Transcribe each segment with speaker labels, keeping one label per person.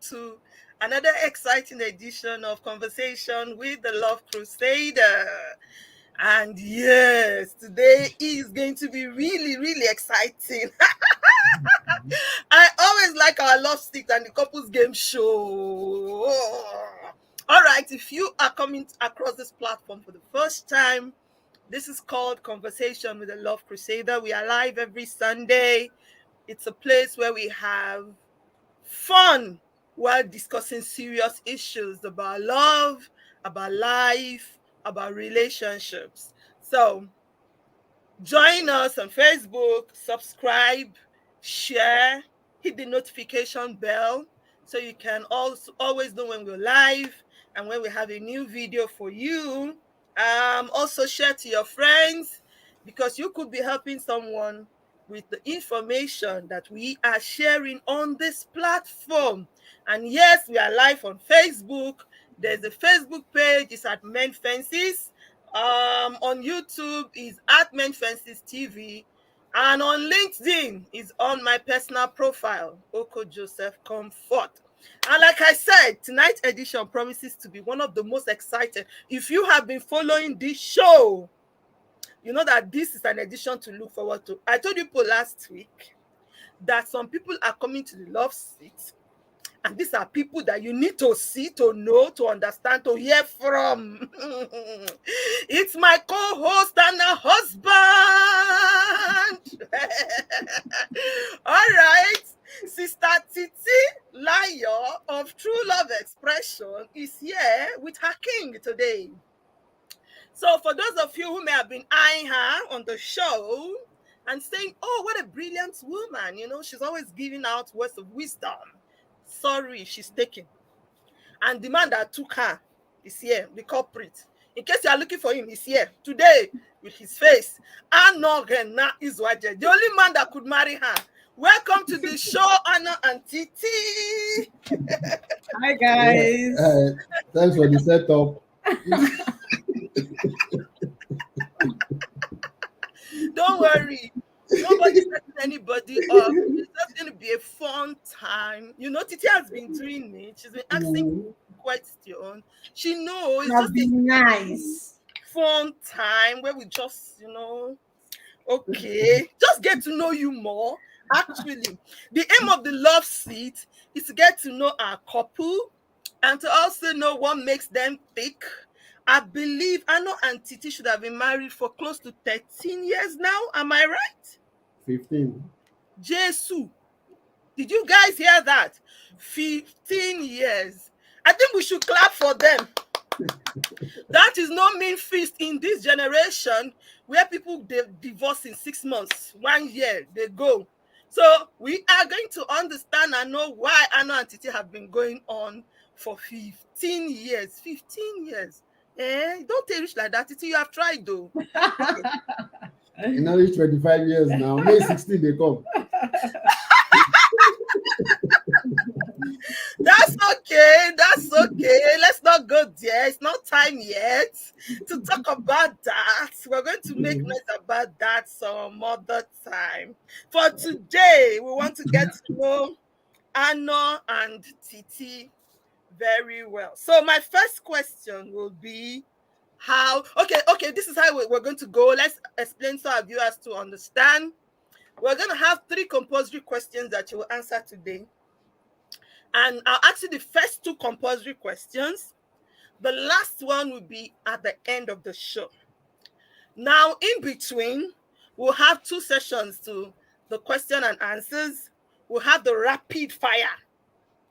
Speaker 1: to another exciting edition of Conversation with the Love Crusader. And yes, today is going to be really, really exciting. I always like our love sticks and the couples game show. All right, if you are coming across this platform for the first time, this is called Conversation with the Love Crusader. We are live every Sunday. It's a place where we have fun while discussing serious issues about love, about life, about relationships. So join us on Facebook, subscribe, share, hit the notification bell so you can also always know when we're live and when we have a new video for you. Also share to your friends because you could be helping someone with the information that we are sharing on this platform. And yes, we are live on Facebook. There's a Facebook page, it's at Men Fences. On YouTube is at Men Fences TV. And on LinkedIn is on my personal profile, Oko Joseph Comfort. And like I said, tonight's edition promises to be one of the most exciting. If you have been following this show, you know that this is an edition to look forward to. I told you people last week that some people are coming to the love seat, and these are people that you need to see, to know, to understand, to hear from. It's my co-host and a husband. All right. Sister Titi Layo of True Love Expression is here with her king today. So for those of you who may have been eyeing her on the show and saying, oh, what a brilliant woman, she's always giving out words of wisdom. Sorry, she's taken. And the man that took her is here, the culprit. In case you are looking for him, he's here today with his face. Anogena Izwaje, the only man that could marry her. Welcome to the show, Anna and Titi.
Speaker 2: Hi, guys.
Speaker 3: Yeah, thanks for the setup.
Speaker 1: Don't worry. Nobody's setting anybody up. It's just going to be a fun time. Titi has been doing it. She's been asking questions. She knows it's
Speaker 2: just be nice.
Speaker 1: Fun time where we just, okay, just get to know you more. Actually, the aim of the love seat is to get to know our couple and to also know what makes them tick. I believe Anno and Titi should have been married for close to 13 years now. Am I right?
Speaker 3: 15.
Speaker 1: Jesus. Did you guys hear that? 15 years. I think we should clap for them. That is no mean feast in this generation where people divorce in 6 months, 1 year, they go. So we are going to understand and know why Anno and Titi have been going on for 15 years. 15 years. Don't take rich like that. Titi, you have tried though. Okay.
Speaker 3: You know, it's 25 years now. May 16 they come.
Speaker 1: That's okay. Let's not go there. It's not time yet to talk about that. We're going to make noise about that some other time. For today, we want to get to know Anno and Titi very well. So my first question will be okay, this is how we're going to go. Let's explain so our viewers to understand. We're going to have 3 compulsory questions that you will answer today. And I'll ask you the first 2 compulsory questions. The last one will be at the end of the show. Now, in between, we'll have 2 sessions to the question and answers. We'll have the rapid fire,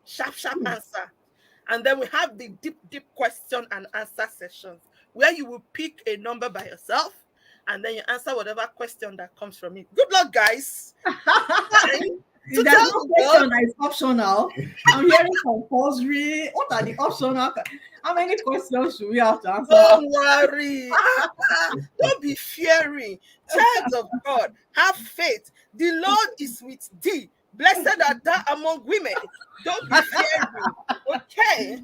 Speaker 1: sharp answer. And then we have the deep question and answer sessions where you will pick a number by yourself and then you answer whatever question that comes from it. Good luck, guys.
Speaker 2: There's no question that is optional. I'm hearing compulsory. What are the optional? How many questions should we have to answer?
Speaker 1: Don't worry. Don't be fearing. Child of God, have faith. The Lord is with thee. Blessed are thou among women. Don't be fearing. Okay.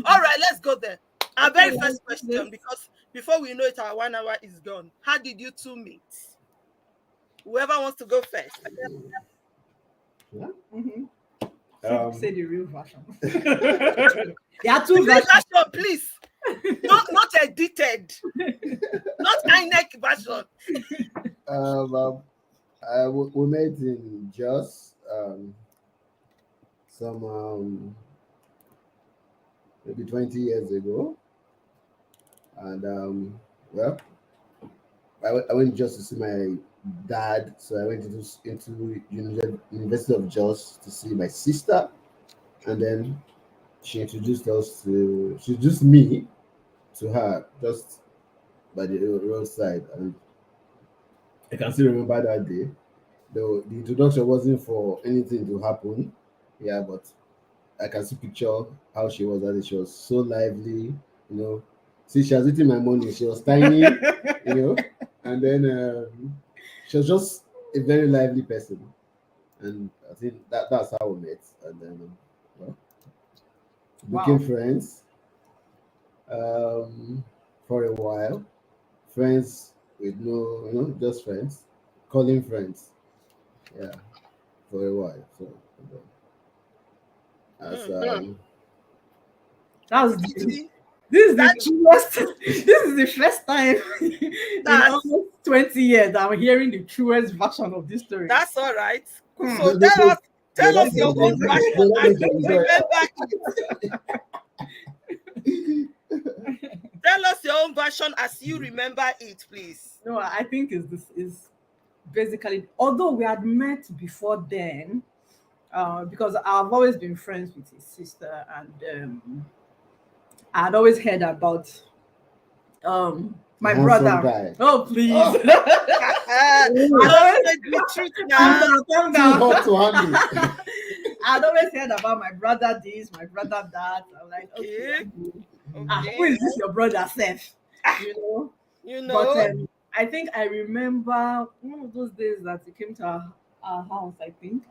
Speaker 1: All right, let's go there. Our very first question, because before we know it, our 1 hour is gone. How did you 2 meet? Whoever wants to go first.
Speaker 3: Yeah.
Speaker 2: Say the real version. There are two versions.
Speaker 1: Version, please. Not edited. Not INEC version.
Speaker 3: We met in Jos some maybe 20 years ago, and well, I went just to see my dad, so I went into University of Jos to see my sister, and then she introduced me to her just by the roadside, and I can still remember that day. The introduction wasn't for anything to happen, yeah, but I can still picture how she was. That she was so lively, you know. See, she was eating my money. She was tiny, you know, and then she was just a very lively person, and I think that's how we met, and then well, became friends for a while. Friends with no, just friends, calling friends, yeah, for a while. So as
Speaker 2: That was
Speaker 1: See,
Speaker 2: this is the truest. This is the first time in
Speaker 1: That's-
Speaker 2: almost 20 years that I'm hearing the truest version of this story.
Speaker 1: that's all right.
Speaker 2: Hmm.
Speaker 1: So tell us your own version as you remember it. Tell us your own version as you remember it, please.
Speaker 2: No, I think is basically, although we had met before then, because I've always been friends with his sister, and I'd always heard about my
Speaker 3: handsome
Speaker 2: brother.
Speaker 3: guy.
Speaker 2: Oh, please.
Speaker 1: The truth now.
Speaker 2: Calm
Speaker 3: Too
Speaker 2: down.
Speaker 3: hot to handle.
Speaker 2: I'd always heard about my brother this, my brother that. I'm like, okay. Who is this your brother, Seth? You know? But I think I remember one of those days that he came to our house, I think.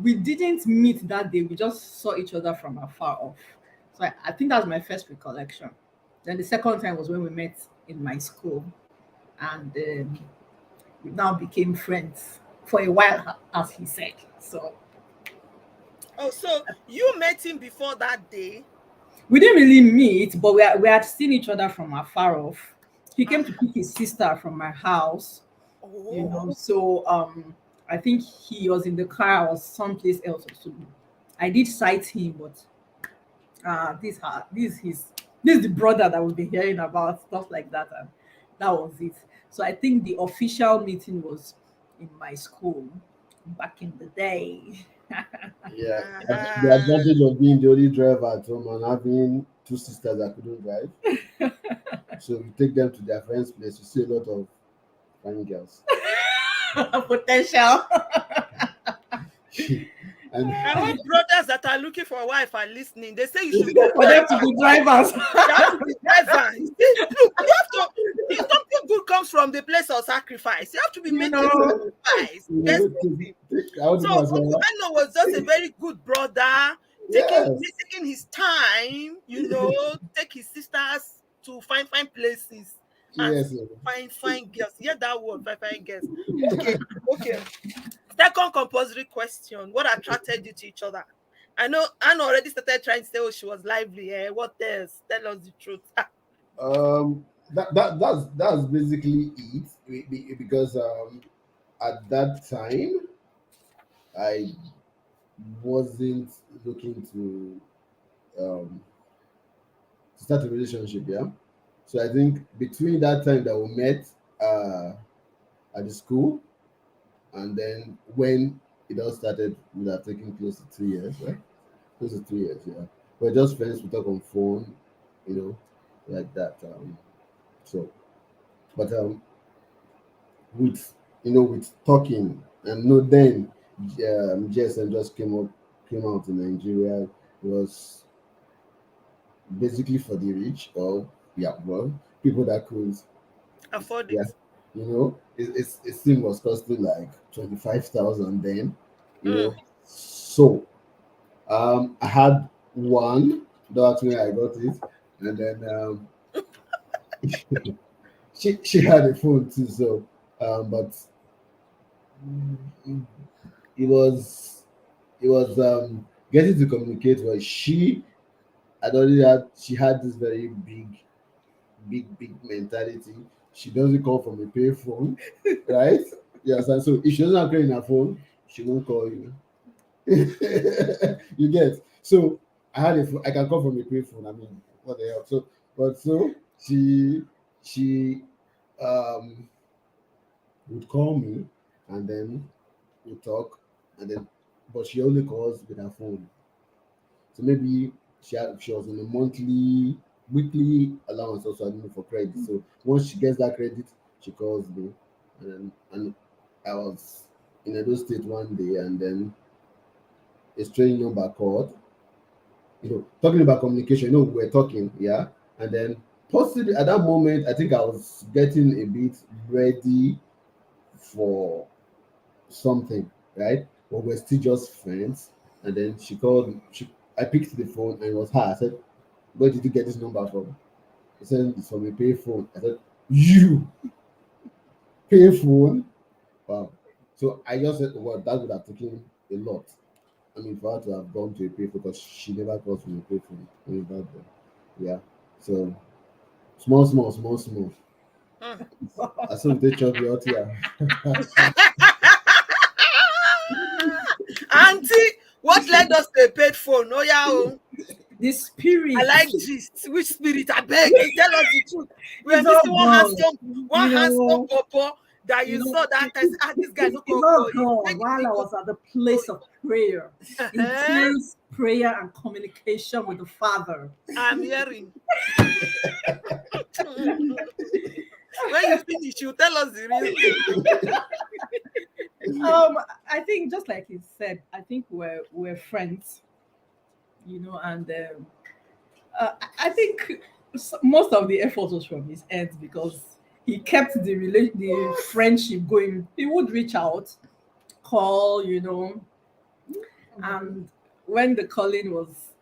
Speaker 2: We didn't meet that day. We just saw each other from afar off. So I think that was my first recollection. Then the second time was when we met in my school. And we now became friends for a while, as he said. So
Speaker 1: you met him before that day?
Speaker 2: We didn't really meet, but we had seen each other from afar off. He came to pick his sister from my house. So I think he was in the car or someplace else or so. I did sight him, but this is the brother that we've been hearing about, stuff like that, and that was it. So I think the official meeting was in my school back in the day.
Speaker 3: Yeah, the advantage of being the only driver at home and having two sisters that couldn't drive. So you take them to their friend's place, you see a lot of fine girls.
Speaker 2: Potential.
Speaker 3: And
Speaker 1: I hope brothers that are looking for a wife are listening. They say you should go
Speaker 2: for them to be drivers.
Speaker 1: You have to be driver. Look, something good comes from the place of sacrifice. You have to be making sacrifice. Yes. So Uncle Eno was just a very good brother, taking his time, take his sisters to fine places.
Speaker 3: Yes.
Speaker 1: Fine girls. Yeah, that word, fine girls. Okay. Second compulsory question. What attracted you to each other? I know Anna already started trying to say, oh, she was lively. What else? Tell us the truth.
Speaker 3: That's basically it. Because at that time I wasn't looking to start a relationship, yeah. So I think between that time that we met at the school and then when it all started, we are taking close to 2 years, right? Close to 2 years, yeah. We're just friends, we talk on phone, like that. So but with talking, and then GSM just came out in Nigeria. It was basically for the rich, or people that could
Speaker 1: afford it.
Speaker 3: Its thing was costing like 25,000 then. So I had one. That's when I got it, and then she had a phone too. So but it was it was getting to communicate. Was she had already had she had this very big mentality. She doesn't call from a pay phone, right? Yes, and so if she doesn't have credit in her phone, she won't call you. You get. So I had I can call from a pay phone. I mean, what the hell? So but so she um would call me, and then we talk, and then but she only calls with her phone. So maybe she was on a monthly, weekly allowance also, I don't know, for credit. So once she gets that credit, she calls me, and I was in Edo State one day, and then a strange number called. Talking about communication. We were talking, yeah, and then possibly at that moment, I think I was getting a bit ready for something, right? But we're still just friends. And then she called. I picked the phone, and it was her. I said, "Where did you get this number from?" He said, "It's from a pay phone." I said, "You pay phone?" Wow. So I just said, "Well, that would have taken a lot. I mean, for her to have gone to a pay phone, because she never calls from a pay phone. I mean, back then. Yeah. So small, small, small, small.
Speaker 1: Hmm.
Speaker 3: I saw they chop you out here.
Speaker 1: Auntie, what led us to a paid phone? Oh yeah, oh.
Speaker 2: The
Speaker 1: I
Speaker 2: spirit
Speaker 1: like gist. Which spirit? I beg you, tell us the truth. We are
Speaker 2: is all
Speaker 1: missing
Speaker 2: gone.
Speaker 1: one
Speaker 2: You
Speaker 1: handsome
Speaker 2: know,
Speaker 1: papa that
Speaker 2: you
Speaker 1: you
Speaker 2: know,
Speaker 1: saw that time. Say, this guy no
Speaker 2: it's
Speaker 1: call
Speaker 2: all
Speaker 1: call you. Where
Speaker 2: gone
Speaker 1: did
Speaker 2: while
Speaker 1: he
Speaker 2: I
Speaker 1: go?
Speaker 2: was at the
Speaker 1: Oh,
Speaker 2: place of prayer,
Speaker 1: eh?
Speaker 2: intense prayer and communication with the Father.
Speaker 1: I'm hearing. When you finish, you tell us the real thing.
Speaker 2: I think just like he said, I think we're friends, and I think most of the effort was from his end because he kept the friendship going. He would reach out, call, and when the calling was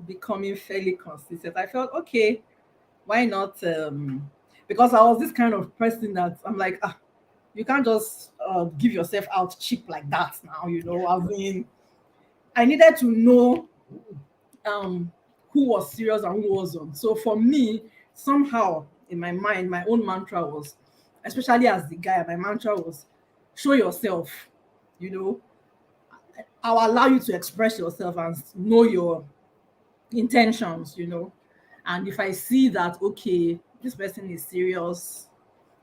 Speaker 2: becoming fairly consistent, I felt okay. Why not? Because I was this kind of person that I'm like, you can't just give yourself out cheap like that now. I mean, I needed to know um, who was serious and who wasn't. So for me, somehow in my mind, my own mantra was, especially as the guy, my mantra was, show yourself. You know, I'll allow you to express yourself and know your intentions. And if I see that okay, this person is serious,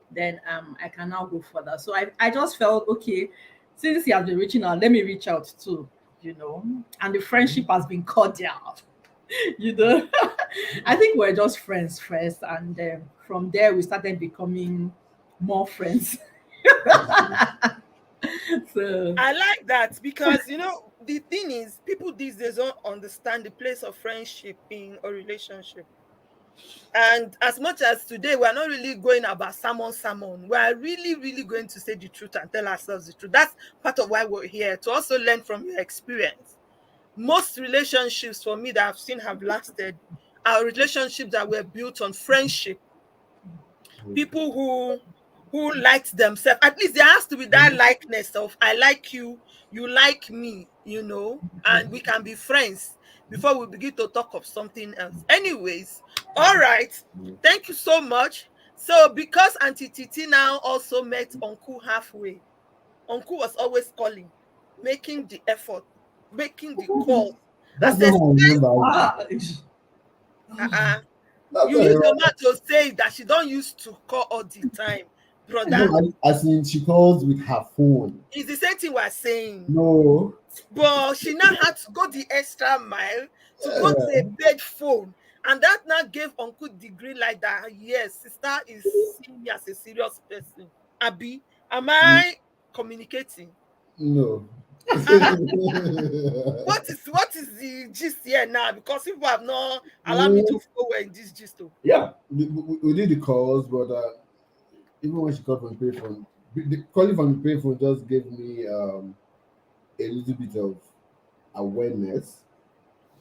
Speaker 2: then I can now go further. So I just felt okay, since he has been reaching out, let me reach out too. And the friendship has been cordial. you know I think we're just friends first, and from there we started becoming more friends. So
Speaker 1: I like that because the thing is, people these days don't understand the place of friendship in a relationship. And as much as today we are not really going about sermon, we are really, really going to say the truth and tell ourselves the truth. That's part of why we're here, to also learn from your experience. Most relationships for me that I've seen have lasted are relationships that were built on friendship. People who liked themselves. At least there has to be that likeness of I like you, you like me, and we can be friends before we begin to talk of something else. Anyways, all right. Thank you so much. So because Auntie Titi now also met Uncle halfway, Uncle was always calling, making the effort, making the call.
Speaker 3: That's
Speaker 1: As
Speaker 3: not
Speaker 1: a
Speaker 3: how I remember.
Speaker 2: ah,
Speaker 1: uh-uh.
Speaker 3: That's
Speaker 1: You
Speaker 3: not how I
Speaker 1: use your
Speaker 3: remember.
Speaker 1: mouth to say that she don't used to call all the time,
Speaker 3: No,
Speaker 1: brother.
Speaker 3: as in she calls with her phone.
Speaker 1: It's the same thing we're saying.
Speaker 3: No.
Speaker 1: But she now had to go the extra mile to go to a
Speaker 3: Yeah.
Speaker 1: paid phone. And that now gave Uncle the green light that yes, sister is seeing me as a serious person. Abby, am I communicating?
Speaker 3: No.
Speaker 1: Uh, what is the gist here now? Because people have not allowed me to flow in this gist. Oh.
Speaker 3: Yeah, we did the calls, but even when she called from the payphone, the calling from the payphone just gave me a little bit of awareness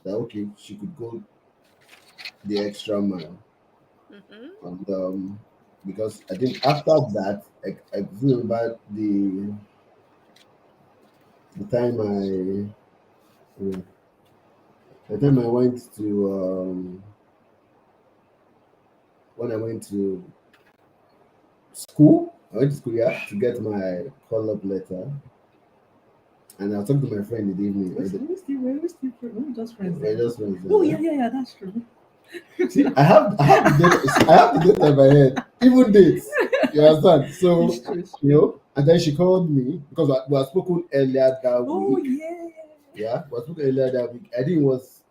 Speaker 3: that okay, she could go the extra mile,
Speaker 1: Mm-hmm.
Speaker 3: and because I think after that, I remember the time Yeah. The time I went to when I went to school, I went to school, yeah, to get my call up letter, and I was talking to my friend in the evening.
Speaker 2: We just friends.
Speaker 3: We're just friends.
Speaker 2: Oh yeah, that's true.
Speaker 3: See, I have the date in my head, even dates. You understand? So
Speaker 2: It's true.
Speaker 3: and then she called me because we had spoken earlier that
Speaker 2: Oh
Speaker 3: week.
Speaker 2: yeah.
Speaker 3: Yeah, we had spoken earlier that week. I think it was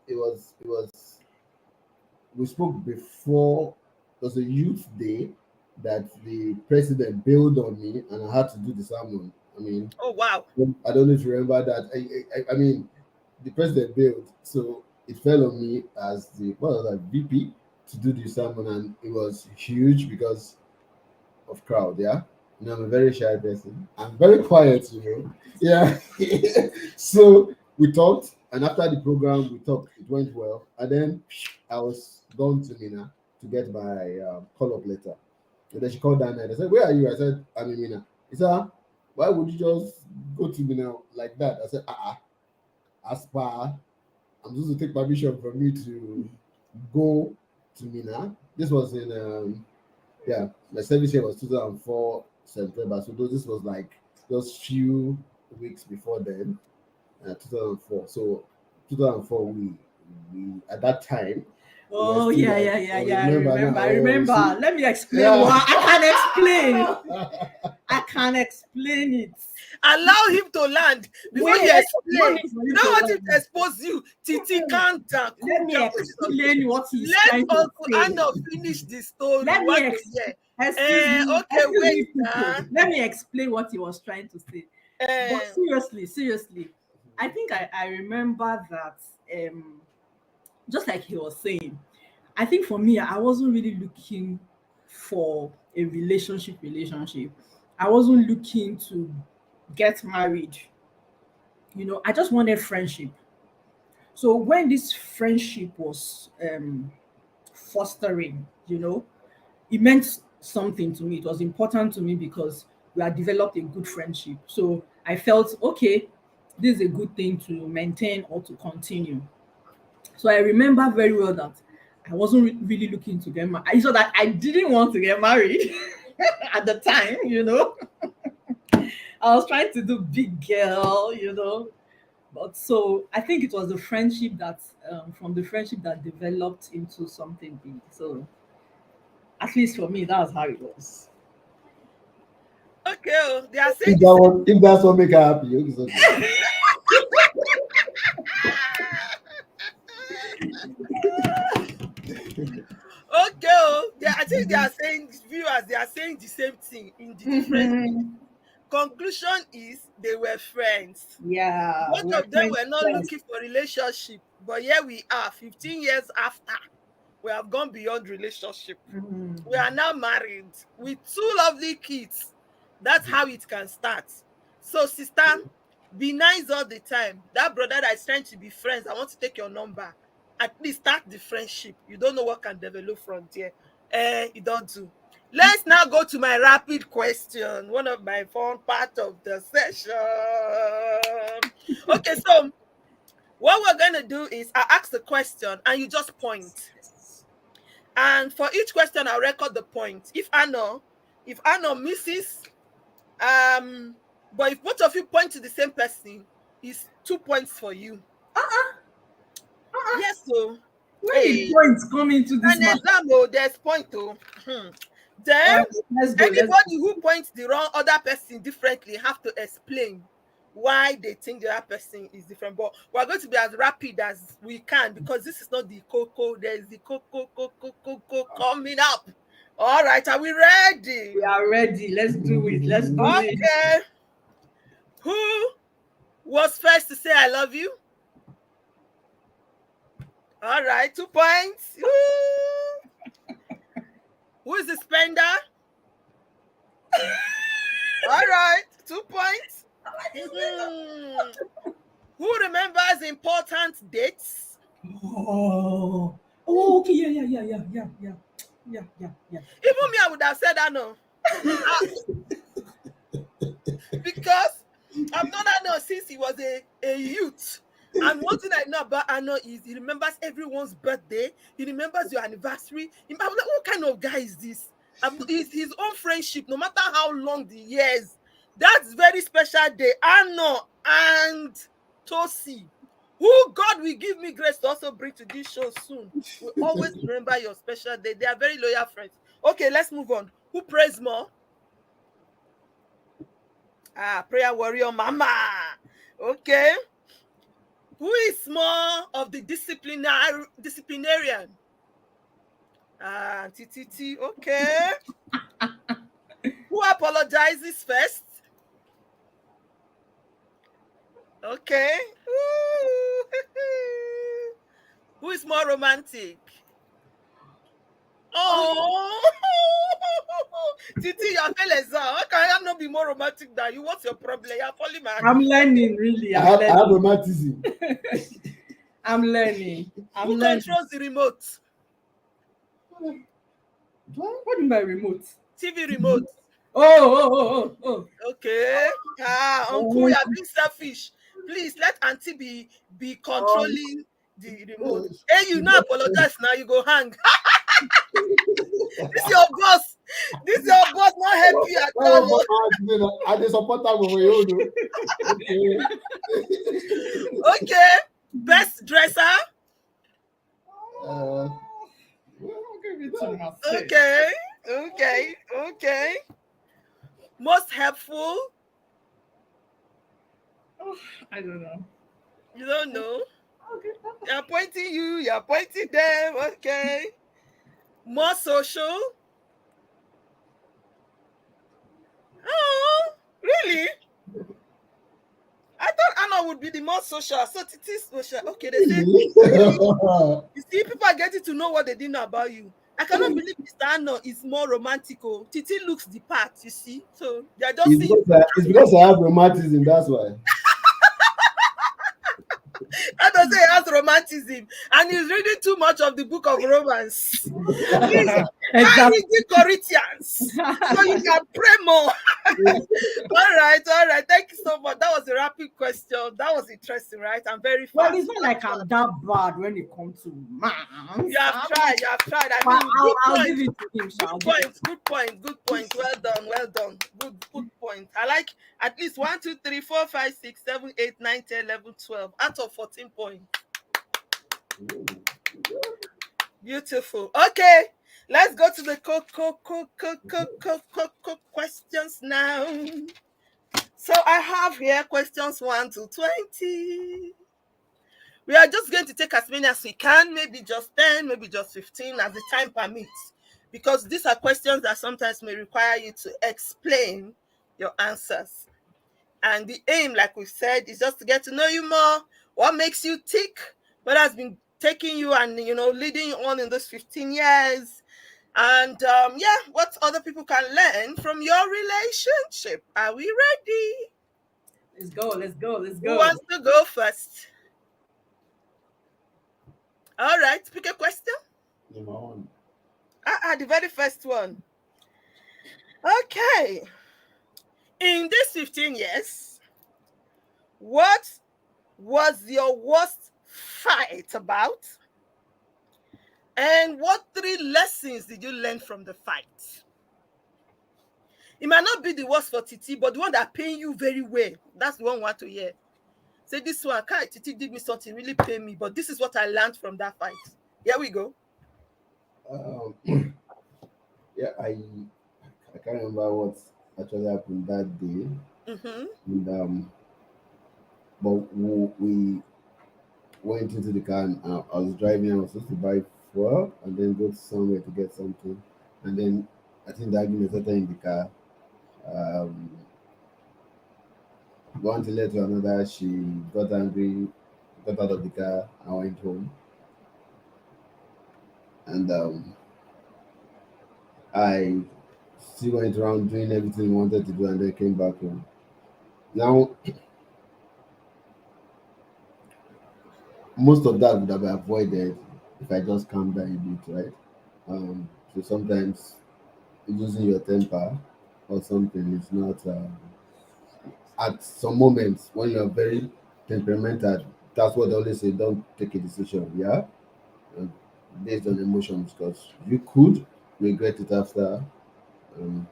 Speaker 3: we spoke before. It was a youth day that the president bailed on me, and I had to do the sermon. I mean,
Speaker 1: Oh wow.
Speaker 3: I don't know if you remember that. I mean, the president bailed, so it fell on me as the what was that VP to do the sermon, and it was huge because of crowd. Yeah, I'm a very shy person. I'm very quiet. Yeah. So we talked, and after the program, we talked. It went well, and then I was gone to Mina to get my call up letter. And then she called that night. I said, "Where are you?" I said, "I'm in Mina." He said, "Ah, why would you just go to Mina like that?" I said, as per, I'm supposed to take permission from you to go to Mina. This was in my service year was 2004 September. So this was like just few weeks before then, 2004. So 2004, we at that time we were
Speaker 2: Oh
Speaker 3: still
Speaker 2: yeah,
Speaker 3: like,
Speaker 2: yeah, yeah,
Speaker 3: oh, you
Speaker 2: yeah. I
Speaker 3: remember now?
Speaker 2: remember. I
Speaker 3: Oh, you
Speaker 2: remember.
Speaker 3: see,
Speaker 2: Let me explain
Speaker 3: yeah.
Speaker 2: what I can explain. I can explain it.
Speaker 1: Allow him to land before
Speaker 2: Wait,
Speaker 1: you
Speaker 2: no
Speaker 1: explain.
Speaker 2: need for
Speaker 1: You
Speaker 2: you
Speaker 1: don't
Speaker 2: to
Speaker 1: want him
Speaker 2: learn.
Speaker 1: to expose you. Titi, calm down, cool
Speaker 2: Let me
Speaker 1: down.
Speaker 2: explain what he's
Speaker 1: Let
Speaker 2: trying to
Speaker 1: Uncle
Speaker 2: say.
Speaker 1: Anna finish the story.
Speaker 2: Let
Speaker 1: We
Speaker 2: me
Speaker 1: want to hear. Okay,
Speaker 2: excuse
Speaker 1: wait
Speaker 2: me, people.
Speaker 1: now.
Speaker 2: Let me explain what he was trying to say. But
Speaker 1: Uh,
Speaker 2: seriously, I think I remember that just like he was saying, I think for me, I wasn't really looking for a relationship. I wasn't looking to get married. I just wanted friendship. So when this friendship was fostering, it meant something to me. It was important to me because we had developed a good friendship. So I felt, okay, this is a good thing to maintain or to continue. So I remember very well that I wasn't really looking to get married. So that I didn't want to get married at the time. I was trying to do big girl. But so I think it was the friendship that, from the friendship that developed into something big. So at least for me, that was how it was.
Speaker 1: okay, they are saying
Speaker 3: If
Speaker 1: the
Speaker 3: that
Speaker 1: same.
Speaker 3: one, if that's what make her happy, it's okay.
Speaker 1: Okay, I think they are saying viewers. They are saying the same thing in the different.
Speaker 2: Mhm.
Speaker 1: Conclusion is they were friends.
Speaker 2: Yeah,
Speaker 1: Both
Speaker 2: we're
Speaker 1: of them
Speaker 2: friends.
Speaker 1: were not
Speaker 2: Friends.
Speaker 1: looking for relationship, but here we are, 15 years after. We have gone beyond relationship.
Speaker 2: Mhm.
Speaker 1: We are now married with two lovely kids. That's how it can start. So, sister, be nice all the time. That brother that is trying to be friends, I want to take your number. At least start the friendship. You don't know what can develop from there. You don't do. Let's now go to my rapid question. One of my fun part of the session. Okay, so what we're gonna do is I ask the question and you just point. And for each question, I'll record the point. If Anna misses, but if both of you point to the same person, it's 2 points for you. Yes, so
Speaker 2: Where did
Speaker 1: hey,
Speaker 2: points come into this
Speaker 1: an
Speaker 2: matter?
Speaker 1: exam, oh, there's point oh. Then
Speaker 2: All right, let's go. Let's
Speaker 1: anybody who points the wrong other person differently have to explain why they think the other person is different. But we're going to be as rapid as we can because this is not the cocoa. There's the cocoa coming up. All right, are we ready?
Speaker 2: We are ready. Let's do it. Let's do it.
Speaker 1: Okay. Who was first to say I love you? All right, 2 points. Who is the spender? All right, 2 points. Mhm. Who remembers important dates?
Speaker 2: Oh. Oh, okay. Yeah.
Speaker 1: Even me, I would have said that no. Because I've known that no since he was a youth. And one thing I know about Arno is he remembers everyone's birthday. He remembers your anniversary. I'm like, what kind of guy is this? It's his own friendship, no matter how long the years. That's very special day. Arno and Tosi, who God will give me grace to also bring to this show soon. We always remember your special day. They are very loyal friends. Okay, let's move on. Who prays more? Prayer warrior mama. Okay. Who is more of the disciplinarian? TTT. Okay. Who apologizes first? Okay. Ooh. Who is more romantic? Oh, Titi, you're feeling so. How can I not be more romantic than you? What's your problem? You're falling my
Speaker 2: I'm learning, really.
Speaker 3: I
Speaker 2: I'm
Speaker 3: have
Speaker 2: learning.
Speaker 3: romanticism.
Speaker 2: I'm learning. I'm
Speaker 1: Who
Speaker 2: learning.
Speaker 1: controls the remote?
Speaker 2: What do you mean by remote?
Speaker 1: TV remote.
Speaker 2: Oh.
Speaker 1: Okay. Uncle,
Speaker 2: Oh,
Speaker 1: you're being selfish. Please let Auntie be
Speaker 2: um,
Speaker 1: controlling the remote. Hey, you not apologize now. You go hang. This your boss. This your boss not help you at all.
Speaker 3: I just support that with you.
Speaker 1: Okay. Best dresser.
Speaker 3: Uh,
Speaker 2: I'll give it to myself.
Speaker 1: Okay. Most helpful.
Speaker 2: I don't know.
Speaker 1: You don't know.
Speaker 2: Okay.
Speaker 1: You're pointing you're pointing them. Okay. More social. Oh, really? I thought Anna would be the most social. So Titi is social. Okay, they say, you see, people are getting to know what they didn't know about you. I cannot believe Mr. Anna is more romantical. Titi looks the part, you see. So they're just
Speaker 3: it's
Speaker 1: seeing.
Speaker 3: because I have romanticism. That's why.
Speaker 1: That doesn't say he has romanticism. And he's reading too much of the book of Romans. Please, try
Speaker 2: Exactly.
Speaker 1: reading Corinthians so you can pray more. All right. Thank you so much. That was a rapid question. That was interesting, right? I'm very
Speaker 2: Well,
Speaker 1: fast.
Speaker 2: it's not like I'm that bad when it comes to man.
Speaker 1: You have tried. I
Speaker 2: But
Speaker 1: mean, good
Speaker 2: I'll
Speaker 1: point.
Speaker 2: give it to him.
Speaker 1: Good point. Well done. Good point. I like at least 1, 2, 3, 4, 5, 6, 7, 8, 9, 10, 11, 12 out of 14 points. Beautiful. Okay, let's go to the questions now. So I have here questions 1 to 20. We are just going to take as many as we can, maybe just 10, maybe just 15 as the time permits, because these are questions that sometimes may require you to explain your answers. And the aim, like we said, is just to get to know you more, what makes you tick, what has been taking you and, leading you on in those 15 years. And what other people can learn from your relationship. Are we ready?
Speaker 2: Let's go.
Speaker 1: Who wants to go first? All right, pick a question. The very first one. Okay. In these 15 years, what was your worst fight about? And what 3 lessons did you learn from the fight? It might not be the worst for Titi, but the one that pain you very well. That's the one we want to hear. Say this one, Titi did me something, really pain me, but this is what I learned from that fight. Here we go.
Speaker 3: Yeah, I can't remember what actually happened that day. And but we went into the car and I was driving. I was supposed to buy fuel and then go to somewhere to get something. And then I think the argument started in the car. One thing led to another. She got angry, got out of the car, and went home. And I still went around doing everything we wanted to do, and then came back home. Now, most of that would have been avoided if I just calmed down a bit, right? So sometimes losing your temper or something is not. At some moments when you're very temperamental, that's what they always say. Don't take a decision, yeah, uh, based on emotions, because you could regret it after. Um,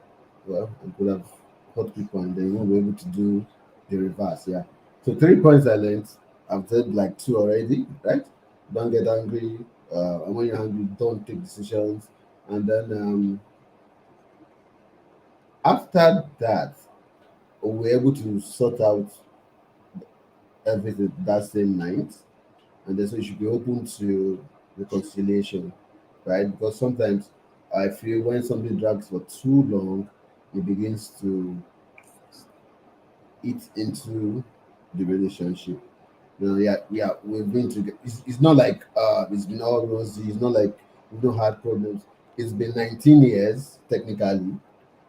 Speaker 3: well, I could have hurt people, and then you won't be able to do the reverse. Yeah. So 3 points I learned. I've said like two already, right? Don't get angry. And when you're angry, don't take decisions. And then after that, we're able to sort out everything that same night, and then so you should be open to reconciliation, right? Because sometimes I feel when something drags for too long, it begins to eat into the relationship. You know, yeah, yeah, we've been together. It's not like it's been all rosy. It's not like we've not had problems. It's been 19 years technically,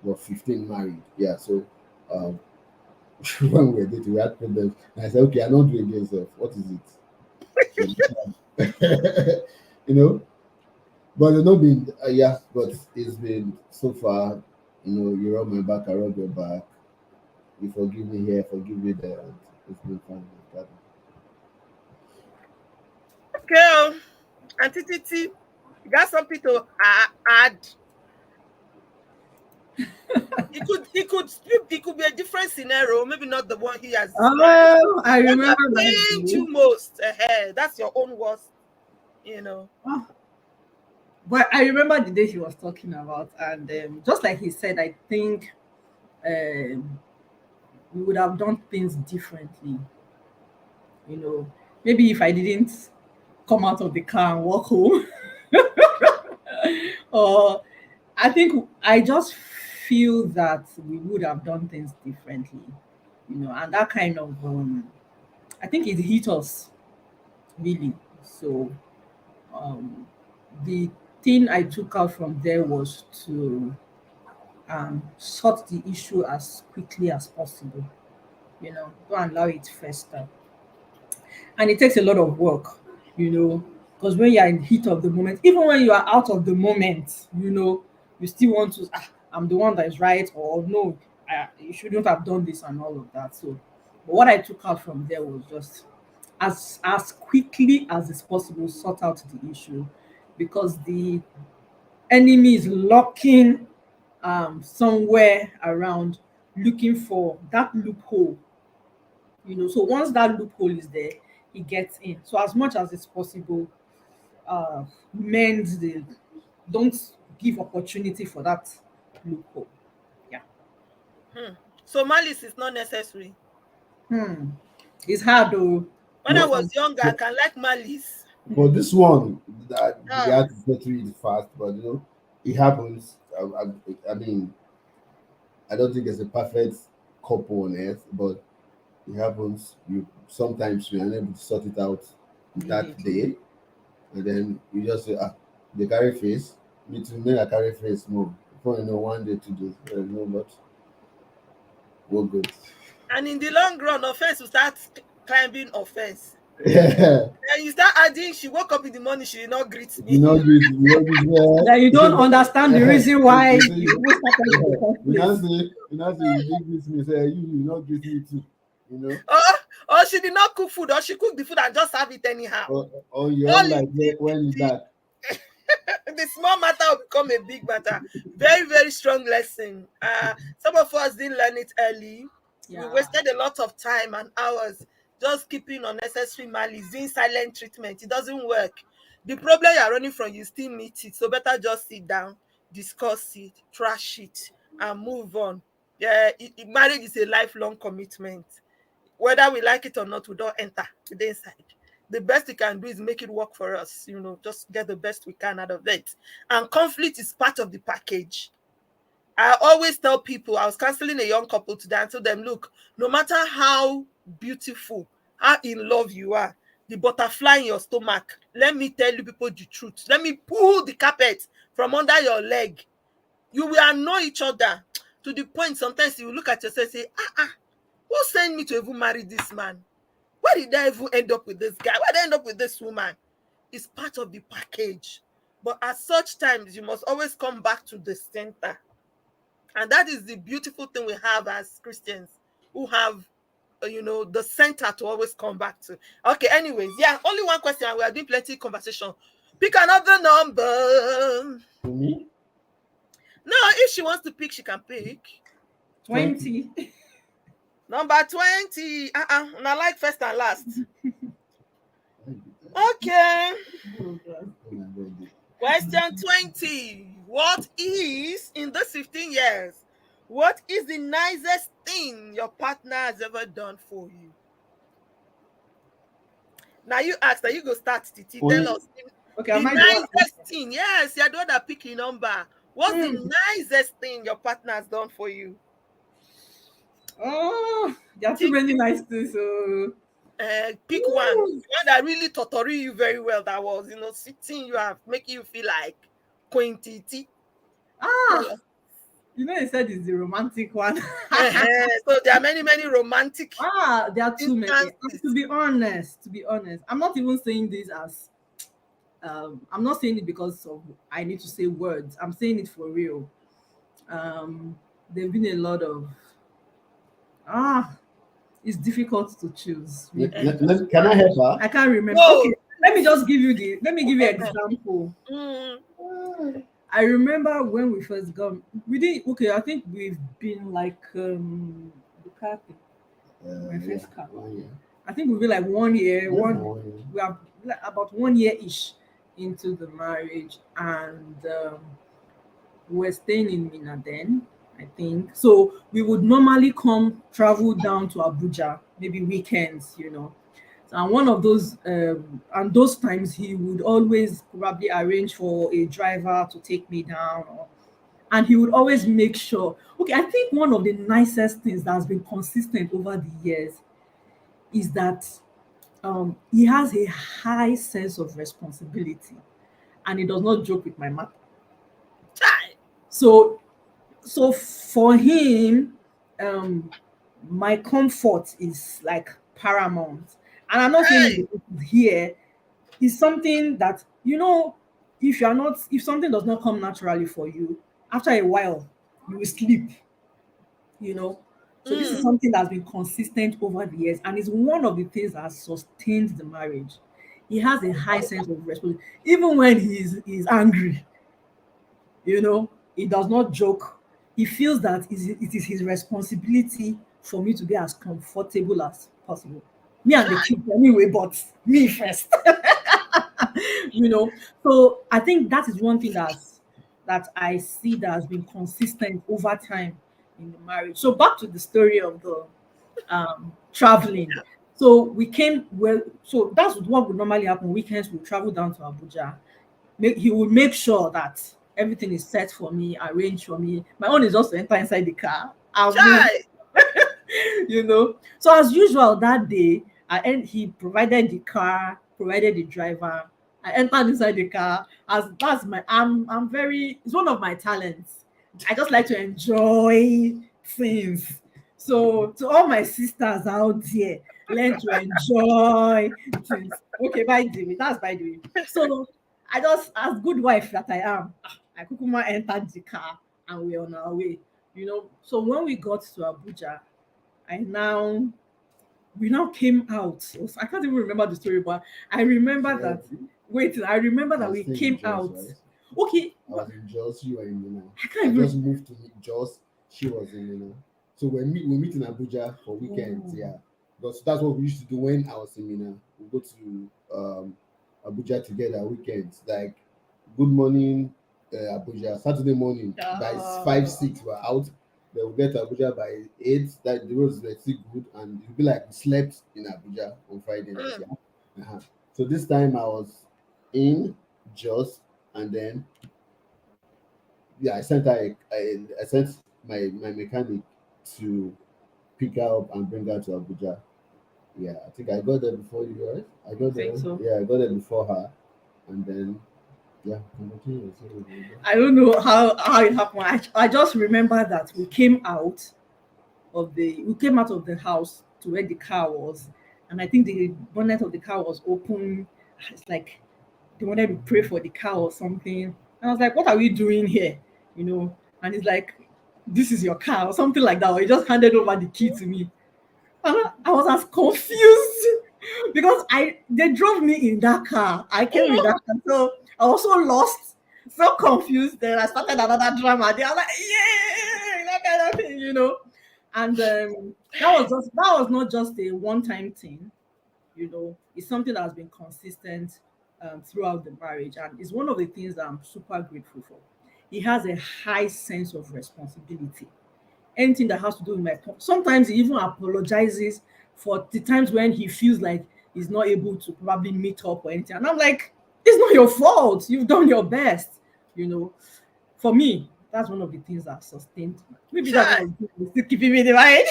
Speaker 3: but 15 married. Yeah, so um, when we were dating, we had problems, and I said, okay, I don't do it again. So what is it? You know, but it's not been yeah, but it's been so far. You know, you rub my back, I rub your back. You forgive me here, forgive me there. And it's been fine.
Speaker 1: Okay, oh, Auntie Titi, you got something to add? It could be a different scenario, maybe not the one he has described.
Speaker 2: Oh, I
Speaker 1: What
Speaker 2: remember
Speaker 1: that
Speaker 2: that
Speaker 1: pained
Speaker 2: day.
Speaker 1: you most ahead? That's your own worst, you know.
Speaker 2: Oh, but I remember the day he was talking about, and just like he said, I think um, we would have done things differently. You know, maybe if I didn't come out of the car and walk home, or I think I just feel that we would have done things differently. You know, and that kind of I think it hit us really. So um, the thing I took out from there was to sort the issue as quickly as possible. You know, don't allow it fester. And it takes a lot of work, you know, because when you are in heat of the moment, even when you are out of the moment, you know, you still want to, I'm the one that is right, or no, you shouldn't have done this and all of that. So, but what I took out from there was just as quickly as is possible sort out the issue, because the enemy is lurking somewhere around, looking for that loophole, you know. So once that loophole is there, he gets in. So as much as it's possible, mend the, don't give opportunity for that loophole. Yeah.
Speaker 1: Hmm. So malice is not necessary.
Speaker 2: Hmm. It's hard though.
Speaker 1: When I
Speaker 3: But,
Speaker 1: was
Speaker 2: Some,
Speaker 1: younger, I
Speaker 3: but
Speaker 1: can like malice.
Speaker 3: but this one that we
Speaker 1: Ah,
Speaker 3: had to get through it fast, but you know, it happens. I mean, I don't think there's a perfect couple on earth, but it happens. You sometimes you're unable to sort it out that
Speaker 2: immediately.
Speaker 3: day, and then you just say, they carry face. Me too, me I carry face more. Before you know, one day, 2 days, no, but we're good.
Speaker 1: and in the long run, offense will start climbing offense.
Speaker 3: Yeah,
Speaker 1: And you start adding, she woke up in the morning, she did not greet
Speaker 3: you
Speaker 1: me.
Speaker 3: know this, you know this.
Speaker 2: That you don't understand the
Speaker 3: Yeah,
Speaker 2: reason why
Speaker 3: they
Speaker 2: you
Speaker 3: say,
Speaker 2: even started in the
Speaker 3: yeah.
Speaker 2: first
Speaker 3: You now
Speaker 2: place.
Speaker 3: say, you now say, you did this me, say you not greet me too. You know,
Speaker 1: or she did not cook food, or she cooked the food and just serve it anyhow.
Speaker 3: or you're
Speaker 1: All
Speaker 3: all
Speaker 1: is
Speaker 3: like, when is that?
Speaker 1: the small matter will become a big matter. Very, very strong lesson. Some of us didn't learn it early. We
Speaker 2: Yeah.
Speaker 1: wasted a lot of time and hours just keeping unnecessary malice, doing silent treatment. It doesn't work. The problem you are running from, you still meet it. So better just sit down, discuss it, trash it, and move on. Yeah, marriage is a lifelong commitment. Whether we like it or not, we don't enter with the inside. The best we can do is make it work for us, just get the best we can out of it. And conflict is part of the package. I always tell people, I was counseling a young couple today and told them, look, no matter how beautiful, how in love you are, the butterfly in your stomach, let me tell you people the truth. Let me pull the carpet from under your leg. You will annoy each other to the point sometimes you will look at yourself and say, who sent me to even marry this man? Why did I even end up with this guy? Why did I end up with this woman? It's part of the package. But at such times, you must always come back to the center. And that is the beautiful thing we have as Christians who have the center to always come back to. Okay, anyways, yeah, only one question, and we are doing plenty conversation. Pick another number.
Speaker 3: To me,
Speaker 1: No, if she wants to pick, she can pick.
Speaker 2: 20.
Speaker 1: Number 20. Now like first and last. Okay.
Speaker 2: Oh, God.
Speaker 3: oh my God.
Speaker 1: Question 20. What is, in those 15 years, what is the nicest thing your partner has ever done for you? Now you ask, now you go start, Titi.
Speaker 3: Only,
Speaker 1: Tell us
Speaker 2: Okay,
Speaker 1: the
Speaker 2: am I the one?
Speaker 1: nicest thing. Yes, you're the one that pick your number. What's the
Speaker 2: Hmm.
Speaker 1: nicest thing your partner has done for you?
Speaker 2: Oh, there are too
Speaker 1: Pick,
Speaker 2: many nice things. So,
Speaker 1: pick one that really torture you very well. That was, sitting you have, making you feel like Queen Titi. Tell
Speaker 2: ah,
Speaker 1: us.
Speaker 2: you said it's the romantic one.
Speaker 1: So there are many, many romantic
Speaker 2: There are too many.
Speaker 1: instances.
Speaker 2: To be honest, I'm not even saying this as I'm not saying it because of I need to say words. I'm saying it for real. There've been a lot of ah, it's difficult to choose. Really.
Speaker 3: can I help her?
Speaker 2: I can't remember.
Speaker 1: No.
Speaker 2: Okay, let me give you an example.
Speaker 1: Mm,
Speaker 2: I remember when we first got we didn't okay, I think we've been like the car thing, my
Speaker 3: Yeah,
Speaker 2: first car.
Speaker 3: 1 year.
Speaker 2: I think we'll be like 1 year,
Speaker 3: Yeah,
Speaker 2: one
Speaker 3: 1 year.
Speaker 2: we are like about 1 year ish into the marriage, and we're staying in Mina then, I think. So we would normally come travel down to Abuja, maybe weekends. And one of those and those times he would always probably arrange for a driver to take me down, and he would always make sure. Okay, I think one of the nicest things that has been consistent over the years is that he has a high sense of responsibility, and he does not joke with my matter.
Speaker 1: chai.
Speaker 2: So for him, um my comfort is like paramount. And I'm not saying
Speaker 1: Hey.
Speaker 2: it here is something that if something does not come naturally for you, after a while you will sleep you know so this is
Speaker 1: Mm.
Speaker 2: something that's been consistent over the years, and is one of the things that has sustained the marriage. He has a high sense of responsibility. Even when he's angry, he does not joke. He feels that it is his responsibility for me to be as comfortable as possible. Me and the kids anyway, but me first. So I think that is one thing that I see that has been consistent over time in the marriage. So back to the story of the traveling. So we came well. So that's what would normally happen. Weekends we travel down to Abuja. He would make sure that everything is set for me, arranged for me. My own is just to enter inside the car and move.
Speaker 1: Chai.
Speaker 2: So as usual that day, he provided the car, provided the driver. I entered inside the car. As that's my I'm very it's one of my talents. I just like to enjoy things. So to all my sisters out there, learn to enjoy things. Okay, by the way, that's by the way. So I just, as good wife that I am, I kukuma entered the car and we're on our way. So when we got to Abuja, I now we now came out. I can't even remember the story, but I remember
Speaker 3: Yeah,
Speaker 2: that. Wait, I remember
Speaker 3: I
Speaker 2: that
Speaker 3: was
Speaker 2: we
Speaker 3: staying in
Speaker 2: came
Speaker 3: Jos,
Speaker 2: out.
Speaker 3: right?
Speaker 2: Okay,
Speaker 3: I was in Jos, you were in Mina.
Speaker 2: I can't
Speaker 3: I
Speaker 2: even.
Speaker 3: just moved to Jos, she was in Mina. So we meet in Abuja for weekends,
Speaker 2: Oh.
Speaker 3: yeah. Because that's what we used to do when I was in Mina. We go to Abuja together weekends, like good morning, Abuja. Saturday morning by 5, 6 we're out. Then we get to Abuja by 8. That the roads were still good, and it'll be like we slept in Abuja on Friday night.
Speaker 1: Mm.
Speaker 3: Yeah. So this time I was in Jos, and then yeah, I sent my mechanic to pick her up and bring her to Abuja. Yeah, I think I got there before you, right? I
Speaker 2: I
Speaker 3: got there.
Speaker 2: think so.
Speaker 3: Yeah, I got there before her, and then yeah, continue.
Speaker 2: I don't know how it happened. I just remember that we came out of the house to where the car was, and I think the bonnet of the car was open. It's like they wanted to pray for the car or something. And I was like, "What are we doing here?" And it's like, "This is your car," or something like that. Or he just handed over the key to me. I was as confused because they drove me in that car. I came in that car, so I was so lost, so confused. Then I started another drama. They are like, yeah, that kind of thing, And that was not just a one-time thing. It's something that has been consistent throughout the marriage, and it's one of the things that I'm super grateful for. He has a high sense of responsibility. Anything that has to do with sometimes he even apologizes for the times when he feels like he's not able to probably meet up or anything. And I'm like, it's not your fault. You've done your best. For me, that's one of the things that sustained. Maybe that's
Speaker 1: Chai,
Speaker 2: one of the things that's still keeping me in the marriage.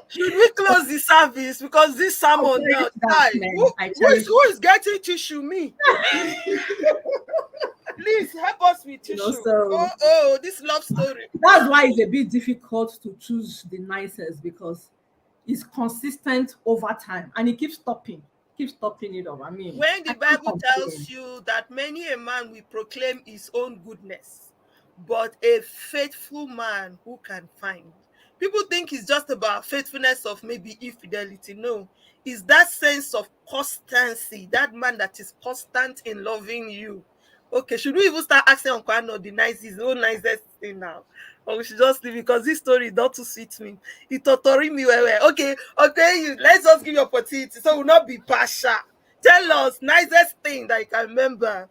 Speaker 1: should we close the service because this
Speaker 2: I
Speaker 1: sermon now?
Speaker 2: cherish that,
Speaker 1: Chai,
Speaker 2: man.
Speaker 1: who,
Speaker 2: I
Speaker 1: who is
Speaker 2: cherish
Speaker 1: who is getting tissue? Me, please help us with tissue.
Speaker 2: so
Speaker 1: Oh, this love story.
Speaker 2: that's why it's a bit difficult to choose the nicest, because it's consistent over time and it keeps topping it up. I mean,
Speaker 1: When
Speaker 2: I
Speaker 1: the
Speaker 2: can't
Speaker 1: Bible
Speaker 2: complain.
Speaker 1: tells you that many a man will proclaim his own goodness, but a faithful man who can find. People think it's just about faithfulness of maybe infidelity. No, it's that sense of constancy, that man that is constant in loving you. Okay, should we even start asking Uncle Ano the nicest, own nicest thing now? Or we should just leave it because this story is not too sweet me. It torturing me well. Okay, let's just give you opportunity so we'll not be partial. Tell us nicest thing that you can remember.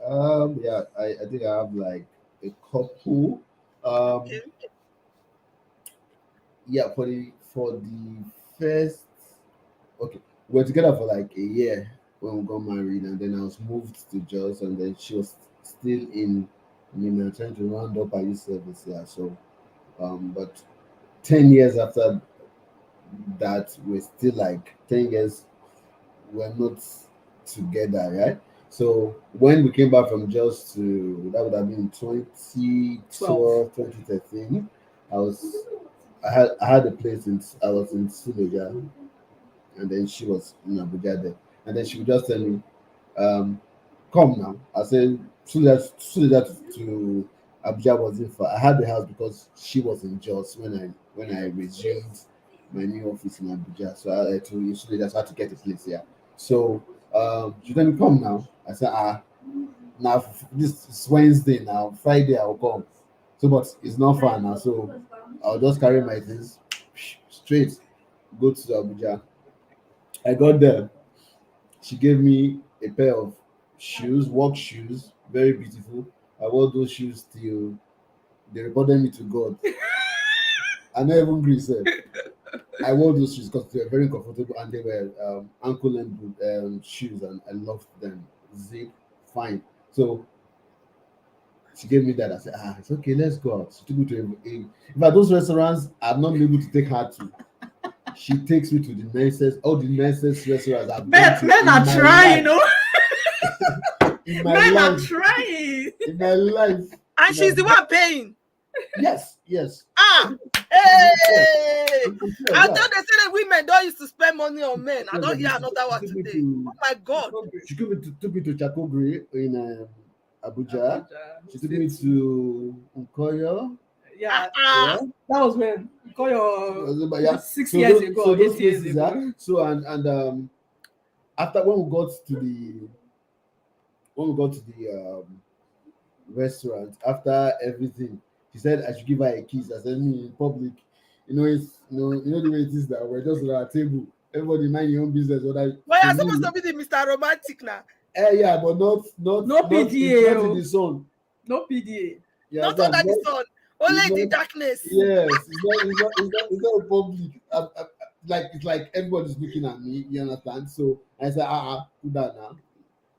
Speaker 3: Yeah, I think I have like a couple. Um,
Speaker 1: Okay.
Speaker 3: yeah, for the first, okay, we were together for like a year when we got married, and then I was moved to Jos, and then she was still in Mina trying to round up her youth service. Yeah, so but 10 years after that, we're still like 10 years we're not together, right? So when we came back from Jos to that would have been
Speaker 2: 12.
Speaker 3: 2012, 2013. I was I had a place I was in Suleja, and then she was in Abuja there. And then she would just tell me, um, come now. I said Suleja to Abuja wasn't far. I had the house because she was in Jos when I resumed my new office in Abuja. So I had to Suleja, so I had to get a place here. So she told me, come now. I said, now this is Wednesday now. Friday I'll come. So but it's not far now. So I'll just carry my things straight, go to Abuja. I got there. She gave me a pair of shoes, work shoes, very beautiful. I wore those shoes till they reported me to God. I never even agree, sir. I wore those shoes because they were very comfortable and they were ankle length shoes, and I loved them. Zip, fine. So she gave me that. I said, it's okay, let's go out. She took me to in fact, those restaurants I'm not able to take her to. She takes me to all the nicest restaurants I've been to
Speaker 2: Men
Speaker 3: in
Speaker 2: are
Speaker 3: my
Speaker 2: trying,
Speaker 3: life. In my
Speaker 2: Men are
Speaker 3: life.
Speaker 2: trying.
Speaker 3: In my life.
Speaker 1: And
Speaker 3: In
Speaker 1: she's the
Speaker 3: my,
Speaker 1: one paying.
Speaker 3: yes, yes.
Speaker 1: Ah,
Speaker 3: Yes.
Speaker 1: hey.
Speaker 3: I'm confused,
Speaker 1: I
Speaker 3: yeah.
Speaker 1: thought they said that women don't used to spend money on men. I
Speaker 3: Yes,
Speaker 1: don't hear another
Speaker 3: she
Speaker 1: one
Speaker 3: took me
Speaker 1: today. Oh
Speaker 3: to
Speaker 1: my God.
Speaker 3: Chakogre in Abuja.
Speaker 2: Abuja,
Speaker 3: She took me
Speaker 2: city.
Speaker 3: to Nkoyo.
Speaker 2: Yeah,
Speaker 3: Yeah.
Speaker 2: that was when you call your
Speaker 3: But yeah.
Speaker 2: 6 years ago
Speaker 3: So
Speaker 2: or
Speaker 3: those
Speaker 2: 8 years
Speaker 3: places, yeah.
Speaker 2: ago.
Speaker 3: So and after when we got to the restaurant, after everything, she said I should give her a kiss. I said, me in public, the way it is that we're just at our table, everybody mind your own business.
Speaker 1: But
Speaker 3: For
Speaker 1: you're supposed
Speaker 3: me,
Speaker 1: to be the Mr. Romantic now.
Speaker 3: yeah, but not not
Speaker 2: No
Speaker 3: not
Speaker 2: PDA,
Speaker 3: not in the sun.
Speaker 2: no PDA.
Speaker 3: You
Speaker 1: Not
Speaker 3: understand?
Speaker 1: under the sun.
Speaker 3: It's
Speaker 1: Only in the
Speaker 3: not.
Speaker 1: darkness.
Speaker 3: Yes, it's not public. Like it's like everybody's looking at me. You understand? So I said, put that now.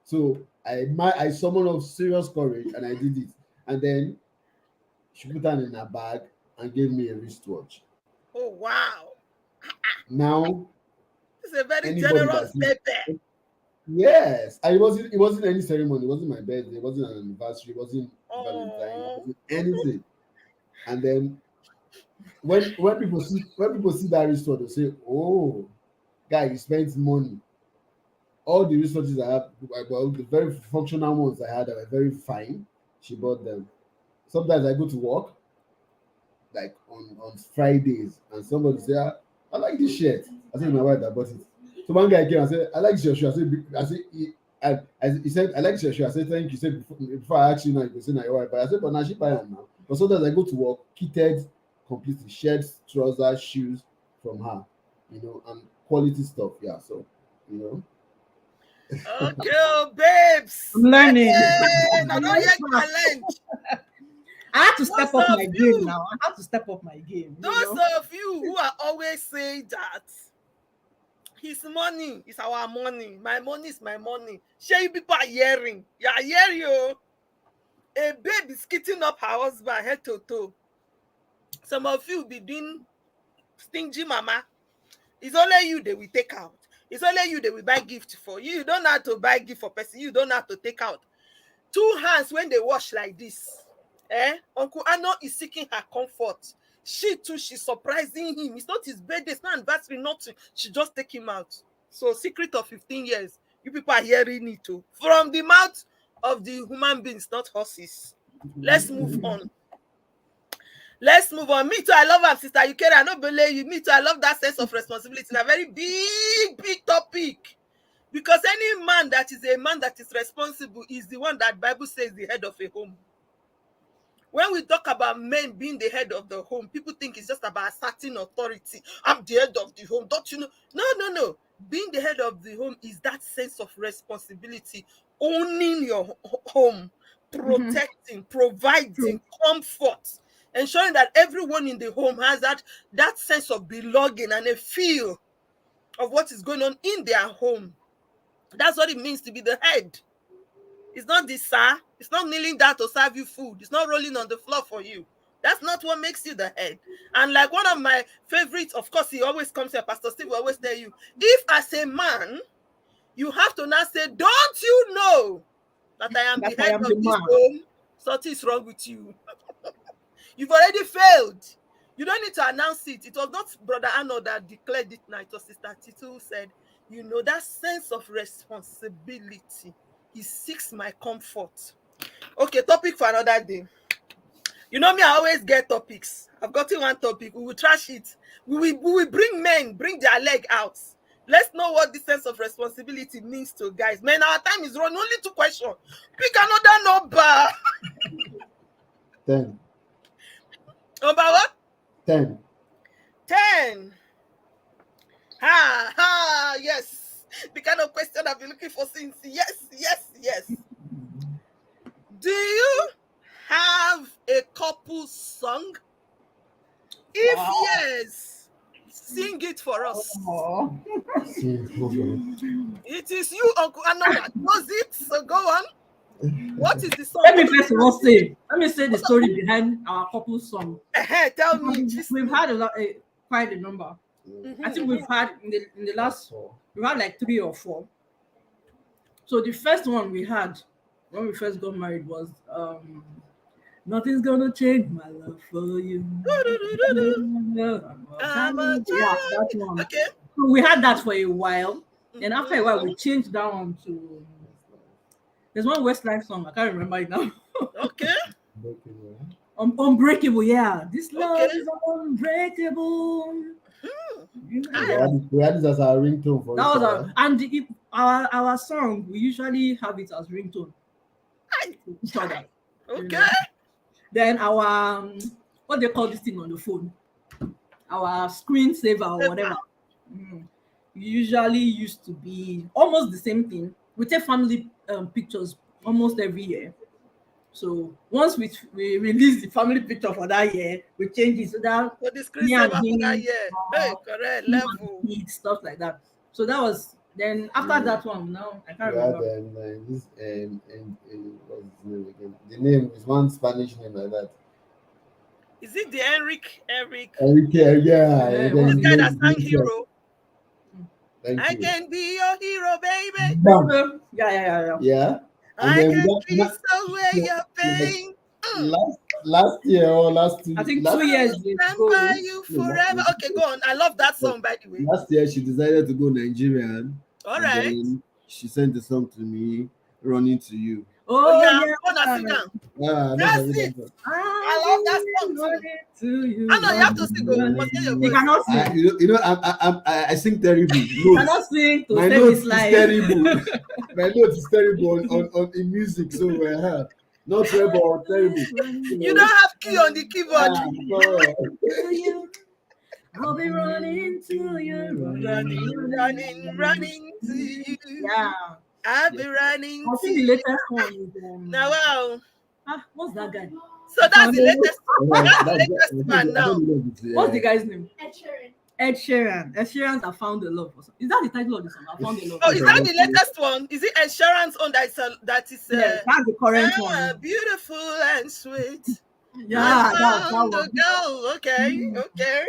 Speaker 3: So I summoned up serious courage and I did it. And then she put that in her bag and gave me a wristwatch.
Speaker 1: Oh wow.
Speaker 3: Now
Speaker 1: It's a very
Speaker 3: anybody
Speaker 1: generous
Speaker 3: that sees,
Speaker 1: baby.
Speaker 3: yes, and it wasn't any ceremony. It wasn't my birthday. It wasn't an anniversary. It wasn't Valentine. It
Speaker 1: Oh.
Speaker 3: wasn't anything. And then when people see that wristwatch, they say, "Oh, guy, you spent money." All the wristwatches I have, well, the very functional ones I had that were very fine, she bought them. Sometimes I go to work like on Fridays, and somebody say, I like this shirt. I said, my wife that bought it. So one guy came and said, I like your shoe. He said, I like your shoe. I said, thank you. He said, before I asked you now, you can say, now your wife. But I said, but now she buy it now. But sometimes I go to work, kitted completely, shirts, trousers, shoes from her, and quality stuff. Yeah, so,
Speaker 1: Okay, oh, babes.
Speaker 2: I'm learning.
Speaker 1: Hey, I
Speaker 2: I'm
Speaker 1: don't
Speaker 2: learning
Speaker 1: hear
Speaker 2: fast.
Speaker 1: challenge.
Speaker 2: I have to step
Speaker 1: Those
Speaker 2: up
Speaker 1: of
Speaker 2: my game
Speaker 1: you,
Speaker 2: now. I have to step up my game.
Speaker 1: those of you who are always saying that his money is our money, my money is my money. Share you people are hearing. You are hearing, oh. A babe is skitting up her husband head to toe. Some of you be doing stingy mama. It's only you they will take out. It's only you they will buy gift for. You don't have to buy gift for person. You don't have to take out. Two hands when they wash like this. Uncle Anna is seeking her comfort. She too, she's surprising him. It's not his birthday, it's not anniversary, nothing. She just take him out. So secret of 15 years. You people are hearing it too. From the mouth of the human beings, not horses. Let's move on. Let's move on. Me too, I love her, sister. You care, I don't believe you. Me too, I love that sense of responsibility. It's a very big topic. Because any man that is a man that is responsible is the one that Bible says the head of a home. When we talk about men being the head of the home, people think it's just about asserting authority. I'm the head of the home. Don't you know? No. Being the head of the home is that sense of responsibility, owning your home, protecting, providing comfort, ensuring that everyone in the home has that sense of belonging and a feel of what is going on in their home. That's what it means to be the head. It's not this, sir. It's not kneeling down to serve you food. It's not rolling on the floor for you. That's not what makes you the head. And like one of my favorites, of course, he always comes here, Pastor Steve will always tell you, if as a man, you have to now say, don't you know that I am the head of this home? Something is wrong with you. You've already failed. You don't need to announce it. It was not Brother Arnold that declared it now. It was Sister Titu who said, that sense of responsibility. He seeks my comfort. Okay, topic for another day. You know me, I always get topics. I've gotten one topic. We will trash it. We will bring their leg out. Let's know what this sense of responsibility means to guys. Man, our time is run. Only 2 questions. Pick another number.
Speaker 3: 10.
Speaker 1: Number what?
Speaker 3: 10.
Speaker 1: 10. Yes. The kind of question I've been looking for since. Yes. Do you have a couple song? If yes, sing it for us. It is you, Uncle Anna, that knows it. So go on. What is the song?
Speaker 2: Let me say the story behind our couple song.
Speaker 1: Tell me.
Speaker 2: We've had quite a number. I think we've had in the last, we've had like 3 or 4. So the first one we had when we first got married was Nothing's Gonna Change My Love for You. That one.
Speaker 1: Okay.
Speaker 2: So we had that for a while. And after a while we changed that one to, there's one Westlife song, I can't remember it now.
Speaker 1: Okay.
Speaker 2: Unbreakable, yeah. This love is unbreakable.
Speaker 3: We had this as our ringtone for
Speaker 2: that was our song. We usually have it as ringtone.
Speaker 1: Okay.
Speaker 2: Then our what they call this thing on the phone, our screensaver or whatever. Usually used to be almost the same thing. We take family pictures almost every year. So once we release the family picture for that year, we change it so that
Speaker 1: for the screensaver for that year. Correct level.
Speaker 2: Stuff like that. So that was then after that one. Now I can't remember.
Speaker 3: What's his name again? The name is one Spanish name like that.
Speaker 1: Is it the Enrique,
Speaker 3: yeah.
Speaker 1: This guy that sang Hero.
Speaker 3: I
Speaker 1: can be your hero, baby.
Speaker 2: Yeah.
Speaker 1: I can kiss away your pain.
Speaker 3: Last year or last 2
Speaker 2: I think 2 years
Speaker 1: ago. By you forever. Okay, go on. I love that song, by the way.
Speaker 3: Last year she decided to go Nigerian.
Speaker 1: All right.
Speaker 3: Then she sent the song to me, Running to You.
Speaker 1: Oh
Speaker 2: Oh
Speaker 1: yeah,
Speaker 2: yeah.
Speaker 1: go and sit down.
Speaker 3: Ah, no,
Speaker 1: That's
Speaker 3: sorry,
Speaker 1: it.
Speaker 3: no.
Speaker 1: I love that song too.
Speaker 2: To you,
Speaker 1: I know you have to sing. Oh, you
Speaker 2: running.
Speaker 1: must hear your
Speaker 2: You
Speaker 1: voice.
Speaker 2: cannot sing.
Speaker 3: I sing terrible.
Speaker 2: You
Speaker 3: Notes.
Speaker 2: cannot sing to
Speaker 3: My
Speaker 2: save
Speaker 3: note
Speaker 2: his
Speaker 3: is
Speaker 2: life.
Speaker 3: terrible. My note is terrible on in music. So not terrible, terrible.
Speaker 1: You
Speaker 3: So,
Speaker 1: don't have key on the keyboard.
Speaker 3: no.
Speaker 2: I'll be running to you,
Speaker 1: Running, running, running to you.
Speaker 2: Yeah.
Speaker 1: I'll
Speaker 3: Yeah.
Speaker 1: be running
Speaker 2: I
Speaker 1: to
Speaker 2: think the
Speaker 1: you.
Speaker 2: latest one is
Speaker 1: Now, wow.
Speaker 2: what's that guy?
Speaker 1: So
Speaker 2: I
Speaker 1: that's
Speaker 2: found
Speaker 1: the
Speaker 2: it.
Speaker 1: latest. That's the latest one
Speaker 3: I
Speaker 1: now.
Speaker 3: don't know if it's,
Speaker 2: What's the guy's name? Ed Sheeran. Ed Sheeran's I Found the Love. Is that the title of the song? I Found the Love.
Speaker 1: Oh, is that the latest one? Is it insurance on that is
Speaker 2: Yes, that's the current one.
Speaker 1: beautiful and sweet?
Speaker 2: Yeah,
Speaker 1: I
Speaker 2: that
Speaker 1: found a
Speaker 2: one.
Speaker 1: girl. Okay, okay,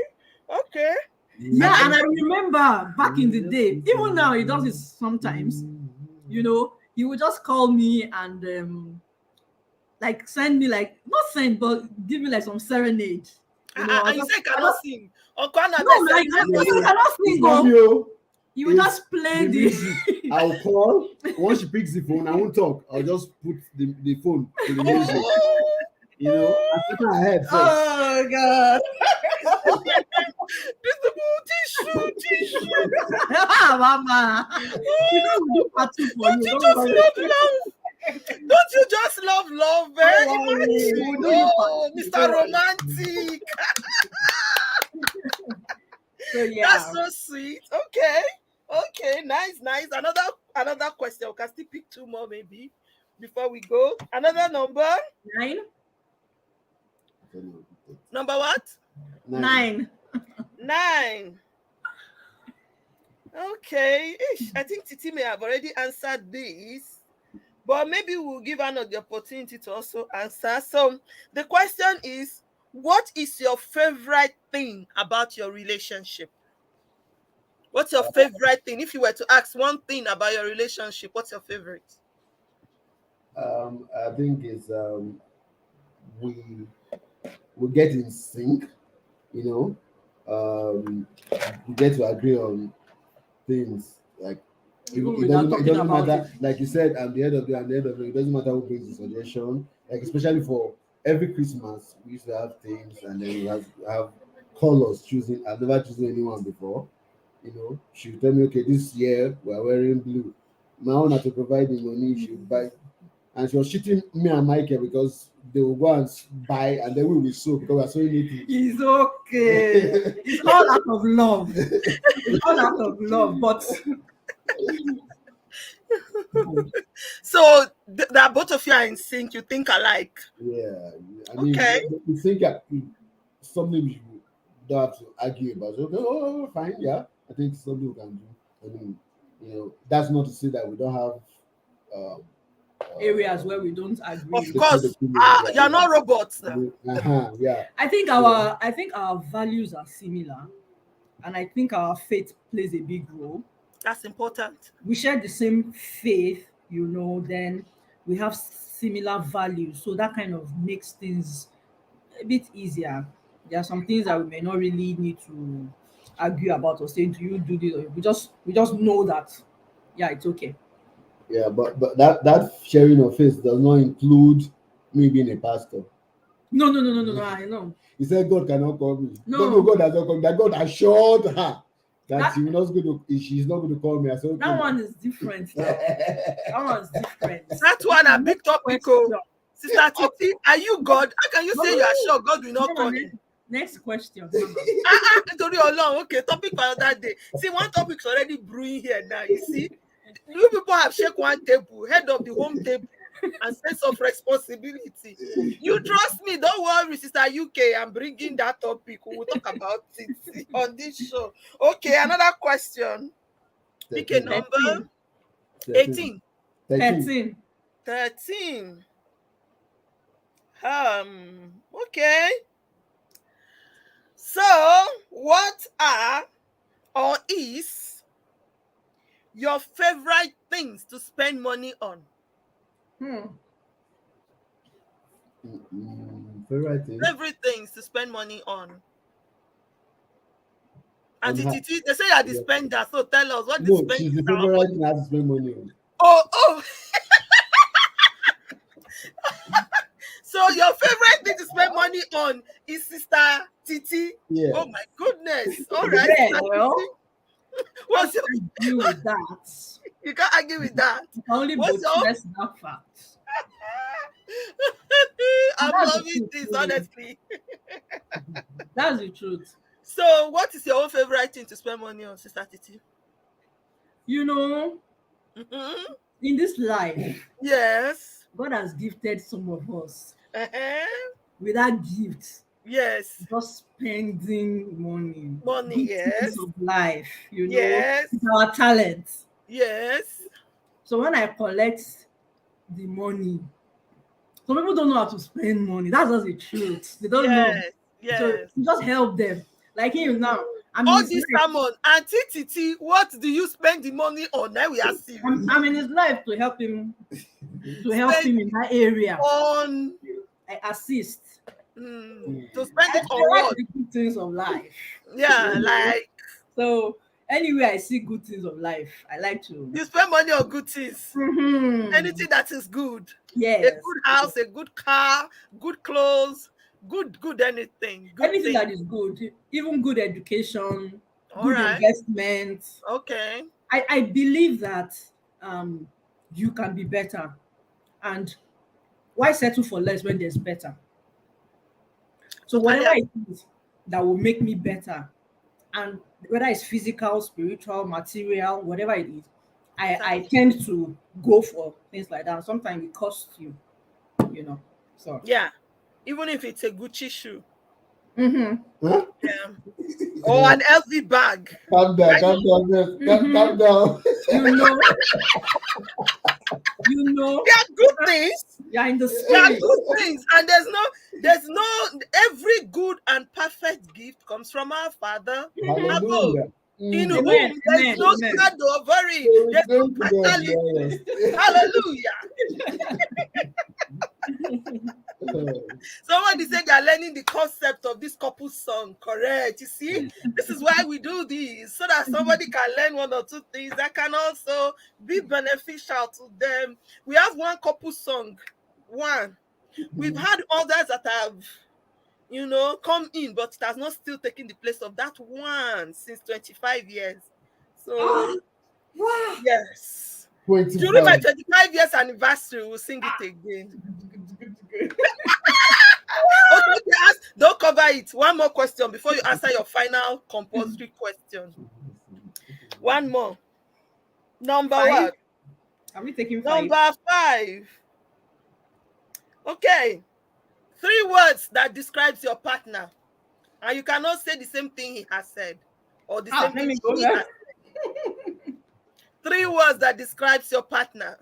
Speaker 1: okay.
Speaker 2: Yeah, and I remember back in the day, even now he does it sometimes. You know, he would just call me and like send me like not send but give me like some serenade. You know,
Speaker 1: And you say you
Speaker 2: I
Speaker 1: cannot
Speaker 2: just
Speaker 1: sing. Uncle Anna
Speaker 2: no,
Speaker 1: said
Speaker 2: like
Speaker 1: you
Speaker 2: you
Speaker 1: cannot
Speaker 2: cannot sing.
Speaker 3: It's
Speaker 2: Oh.
Speaker 3: not you.
Speaker 2: You will
Speaker 3: It's
Speaker 2: just play
Speaker 3: the
Speaker 2: the
Speaker 3: music. I'll call. Once she picks the phone, I won't talk. I'll just put the phone to the music. You know, I put my head first.
Speaker 2: Oh god.
Speaker 1: tissue.
Speaker 2: Mama. You don't do party for
Speaker 1: Don't
Speaker 2: you.
Speaker 1: you
Speaker 2: Don't
Speaker 1: just
Speaker 2: worry.
Speaker 1: love love? Don't you just love love?
Speaker 2: Don't worry.
Speaker 1: Imagine.
Speaker 2: We'll do you
Speaker 1: Oh,
Speaker 2: party.
Speaker 1: Mr.
Speaker 2: Don't worry.
Speaker 1: Romantic.
Speaker 2: So yeah.
Speaker 1: That's so sweet. Okay. Okay. Nice, nice. Another question. We can still pick two more maybe before we go. Another number.
Speaker 2: 9.
Speaker 1: Number what?
Speaker 2: 9.
Speaker 1: 9. Okay. Ish, I think Titi may have already answered this, but maybe we'll give Anna the opportunity to also answer. So the question is, what is your favorite thing about your relationship? What's your favorite thing? If you were to ask one thing about your relationship, what's your favorite?
Speaker 3: I think it's we we get in sync. You know, we get to agree on things like
Speaker 2: Even
Speaker 3: it
Speaker 2: without
Speaker 3: doesn't
Speaker 2: talking about
Speaker 3: matter,
Speaker 2: it.
Speaker 3: like you said, at the end of it, it doesn't matter who brings the suggestion. Like especially for every Christmas, we used to have things, and then we have colors choosing. I've never chosen anyone before. You know, she would tell me, okay, this year we're wearing blue. My own had to provide the money. She would buy, and she was cheating me and Michael because they will go and buy, and then we will sew because we're sewing it.
Speaker 2: It's okay. It's all out of love. It's all out of love, but
Speaker 1: So that both of you are in sync, you think alike.
Speaker 3: Yeah, I mean,
Speaker 1: Okay.
Speaker 3: you think that something you don't have to argue about. So, okay, oh, fine, yeah. I think something we can do. I mean, that's not to say that we don't have um,
Speaker 2: areas where we don't agree.
Speaker 1: Of
Speaker 3: different
Speaker 1: course.
Speaker 3: opinions. Yeah,
Speaker 1: You're not robots now.
Speaker 3: yeah.
Speaker 2: I think our values are similar, and I think our faith plays a big role.
Speaker 1: That's important.
Speaker 2: We share the same faith, then we have similar values, so that kind of makes things a bit easier. There are some things that we may not really need to argue about or say, do you do this? Or we just know that, yeah, it's okay.
Speaker 3: Yeah, but that sharing of faith does not include me being a pastor.
Speaker 2: No, I know.
Speaker 3: He said God cannot call me.
Speaker 2: No.
Speaker 3: God has not called me. That God assured her that
Speaker 2: That-
Speaker 3: she's not going to call me. I said, okay.
Speaker 2: That one is different now. That one's different.
Speaker 1: That one a big topic. Sister Titi, are you God? How can you say you are sure God will not call you?
Speaker 2: Next question.
Speaker 1: Nítorí Ọlọ́run, okay, topic for another day. See, one topic is already brewing here now. You see, you people have shake one table, head of the home table, and sense of responsibility. You trust me, don't worry, Sister UK. I'm bringing that topic. We will talk about it on this show. Okay, another question. Pick a number. 18.
Speaker 2: 13.
Speaker 1: 13. Okay. So, what are or is your favorite things to spend money on?
Speaker 3: Favorite thing?
Speaker 1: Favorite things to spend money on. And
Speaker 3: On her.
Speaker 1: Titi, they say you are the spender, so tell us what
Speaker 3: No,
Speaker 1: the spending
Speaker 3: she's the
Speaker 1: is our
Speaker 3: favorite
Speaker 1: money.
Speaker 3: thing I have to spend money on.
Speaker 1: Oh, So your favorite thing to spend money on is Sister Titi.
Speaker 3: Yeah.
Speaker 1: Oh my goodness. All right, Sister Titi.
Speaker 2: Well, I
Speaker 1: What's your
Speaker 2: can't deal with that.
Speaker 1: you can't argue with that.
Speaker 2: I can only
Speaker 1: What's your
Speaker 2: buttress that fact. And
Speaker 1: I'm
Speaker 2: that's the
Speaker 1: loving
Speaker 2: truth,
Speaker 1: this,
Speaker 2: really.
Speaker 1: honestly.
Speaker 2: That's the truth.
Speaker 1: So, what is your own favorite thing to spend money on, Sister Titi?
Speaker 2: You know,
Speaker 1: Mhm.
Speaker 2: in this life,
Speaker 1: Yes.
Speaker 2: God has gifted some of us
Speaker 1: Uh-huh.
Speaker 2: without gifts,
Speaker 1: Yes.
Speaker 2: just spending money,
Speaker 1: Money,
Speaker 2: good things
Speaker 1: yes.
Speaker 2: of life,
Speaker 1: Yes.
Speaker 2: it's our talent.
Speaker 1: Yes.
Speaker 2: So when I collect the money, some people don't know how to spend money. That's just the truth. They don't know.
Speaker 1: Yes.
Speaker 2: So
Speaker 1: Yes.
Speaker 2: you just help them. Like him now. I'm in
Speaker 1: All
Speaker 2: his
Speaker 1: this
Speaker 2: life.
Speaker 1: sermon, Auntie Titi, what do you spend the money on? Now we are serious.
Speaker 2: I'm in his life to help him
Speaker 1: Spend
Speaker 2: in that area.
Speaker 1: on
Speaker 2: I assist.
Speaker 1: to spend it on
Speaker 2: I like
Speaker 1: what?
Speaker 2: the good things of life.
Speaker 1: Yeah, like
Speaker 2: So anywhere I see good things of life, I like to.
Speaker 1: you spend money on good things.
Speaker 2: Mhm.
Speaker 1: Anything that is good. A
Speaker 2: Yes.
Speaker 1: good house, a good car, good clothes, good anything, good
Speaker 2: Anything
Speaker 1: thing.
Speaker 2: that is good, even good education,
Speaker 1: All
Speaker 2: good
Speaker 1: right.
Speaker 2: investment.
Speaker 1: Okay.
Speaker 2: I believe that um, you can be better. And why settle for less when there's better? So
Speaker 1: Totally
Speaker 2: whatever
Speaker 1: agree.
Speaker 2: it is that will make me better, and whether it's physical, spiritual, material, whatever it is, I
Speaker 1: Exactly.
Speaker 2: tend to go for things like that. Sometimes it costs you, you know. So
Speaker 1: Yeah. Even if it's a Gucci shoe.
Speaker 2: mhm,
Speaker 3: Huh?
Speaker 1: Yeah. Or an LV bag.
Speaker 3: Calm down,
Speaker 1: Why
Speaker 3: calm
Speaker 1: not?
Speaker 3: down, miss. Calm
Speaker 2: mhm,
Speaker 3: down.
Speaker 2: you know, you know,
Speaker 1: They are good things.
Speaker 2: you're in the
Speaker 1: They are
Speaker 2: spirit.
Speaker 1: good things. And every good and perfect gift comes from our Father above.
Speaker 3: Hallelujah.
Speaker 1: In
Speaker 3: Mm.
Speaker 2: Amen,
Speaker 1: whom there is
Speaker 2: amen,
Speaker 1: no
Speaker 2: amen.
Speaker 1: shadow of worry,
Speaker 3: So we
Speaker 1: there's no
Speaker 3: thank God,
Speaker 1: fatality.
Speaker 3: yes.
Speaker 1: Hallelujah. Somebody said they are learning the concept of this couple song. Correct. You see, this is why we do this, so that somebody can learn one or two things that can also be beneficial to them. We have one couple song. One. We've had others that have, come in, but it has not still taken the place of that one since 25 years.
Speaker 2: Ah,
Speaker 1: So,
Speaker 2: wow.
Speaker 1: yes. During my
Speaker 3: 25.
Speaker 1: 25 years anniversary, we'll sing it again. Okay, okay, don't cover it. One more question before you answer your final compulsory question. One more. Number
Speaker 2: Five?
Speaker 1: what?
Speaker 2: Are we taking five?
Speaker 1: Number five. Okay. 3 words that describes your partner. And you cannot say the same thing he has said or the
Speaker 2: Ah,
Speaker 1: same
Speaker 2: let
Speaker 1: thing
Speaker 2: me go
Speaker 1: she
Speaker 2: there.
Speaker 1: has. 3 words that describes your partner.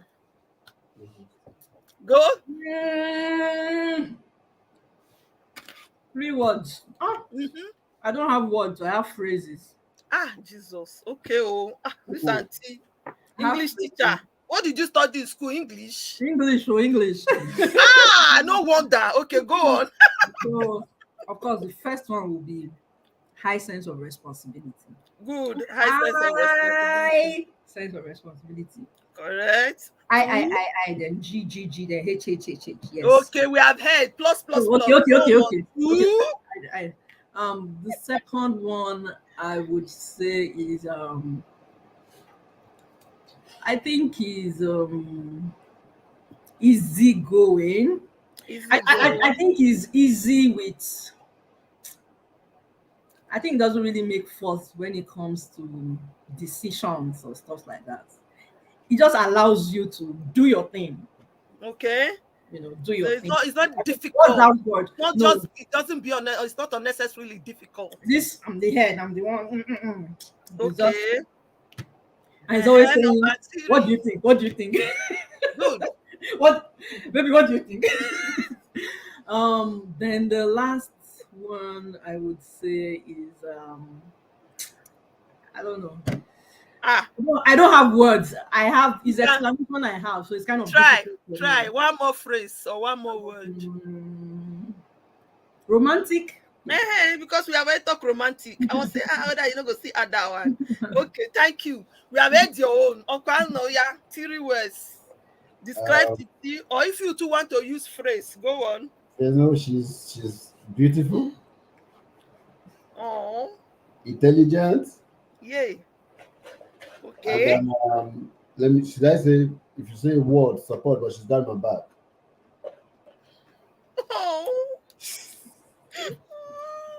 Speaker 1: Go.
Speaker 2: Mm, 3 words. Ah,
Speaker 1: Mhm.
Speaker 2: I don't have words. I have phrases.
Speaker 1: Ah, Jesus. Okay. Oh, this
Speaker 3: Oh.
Speaker 1: auntie,
Speaker 2: I have
Speaker 1: English teacher.
Speaker 2: phrases.
Speaker 1: What did you study in school? English.
Speaker 2: English or English.
Speaker 1: Ah, no wonder. Okay, go on.
Speaker 2: So, of course, the first one will be high sense of responsibility.
Speaker 1: Good. High sense of responsibility.
Speaker 2: High sense of responsibility.
Speaker 1: Correct.
Speaker 2: I, I,
Speaker 1: Two.
Speaker 2: I, I, then G, G, G, then H, H, H, H. Yes.
Speaker 1: Okay, we have heard. Plus, plus,
Speaker 2: Oh, okay,
Speaker 1: plus.
Speaker 2: okay,
Speaker 1: Go
Speaker 2: okay,
Speaker 1: on.
Speaker 2: okay. Okay.
Speaker 1: Two.
Speaker 2: The second one I would say is I think is easy going.
Speaker 1: Easy
Speaker 2: I
Speaker 1: going.
Speaker 2: think he's easy with. I think it doesn't really make fuss when it comes to decisions or stuff like that. It just allows you to do your thing.
Speaker 1: Okay.
Speaker 2: Do
Speaker 1: So
Speaker 2: your
Speaker 1: it's
Speaker 2: thing.
Speaker 1: not it's not
Speaker 2: What's
Speaker 1: difficult.
Speaker 2: that word?
Speaker 1: Not
Speaker 2: No,
Speaker 1: just it doesn't be it's not unnecessarily difficult.
Speaker 2: this I'm the head. I'm the one. It's just
Speaker 1: Okay.
Speaker 2: and it's always saying,
Speaker 1: Number
Speaker 2: "What do
Speaker 1: three.
Speaker 2: you think? What do you think?
Speaker 1: Good.
Speaker 2: what, baby? What do you think?" Then the last one I would say is I don't know.
Speaker 1: Ah,
Speaker 2: No, I don't have words. I have
Speaker 1: you
Speaker 2: is
Speaker 1: can
Speaker 2: exclamation I have, so it's kind of
Speaker 1: try.
Speaker 2: difficult for
Speaker 1: Try
Speaker 2: me.
Speaker 1: one more phrase or one more word.
Speaker 2: Mm, romantic. Yeah.
Speaker 1: Because we have already talked romantic. I was saying, other you know go see other one. Okay, thank you. We have heard your own. Uncle no, yeah, 3 words. Describe
Speaker 3: Um,
Speaker 1: it, or if you two want to use phrase, go on.
Speaker 3: You know, she's beautiful,
Speaker 1: Oh,
Speaker 3: intelligent,
Speaker 1: yay.
Speaker 3: and
Speaker 1: Okay.
Speaker 3: let me should I say if you say word support, but she's got my back.
Speaker 1: Oh.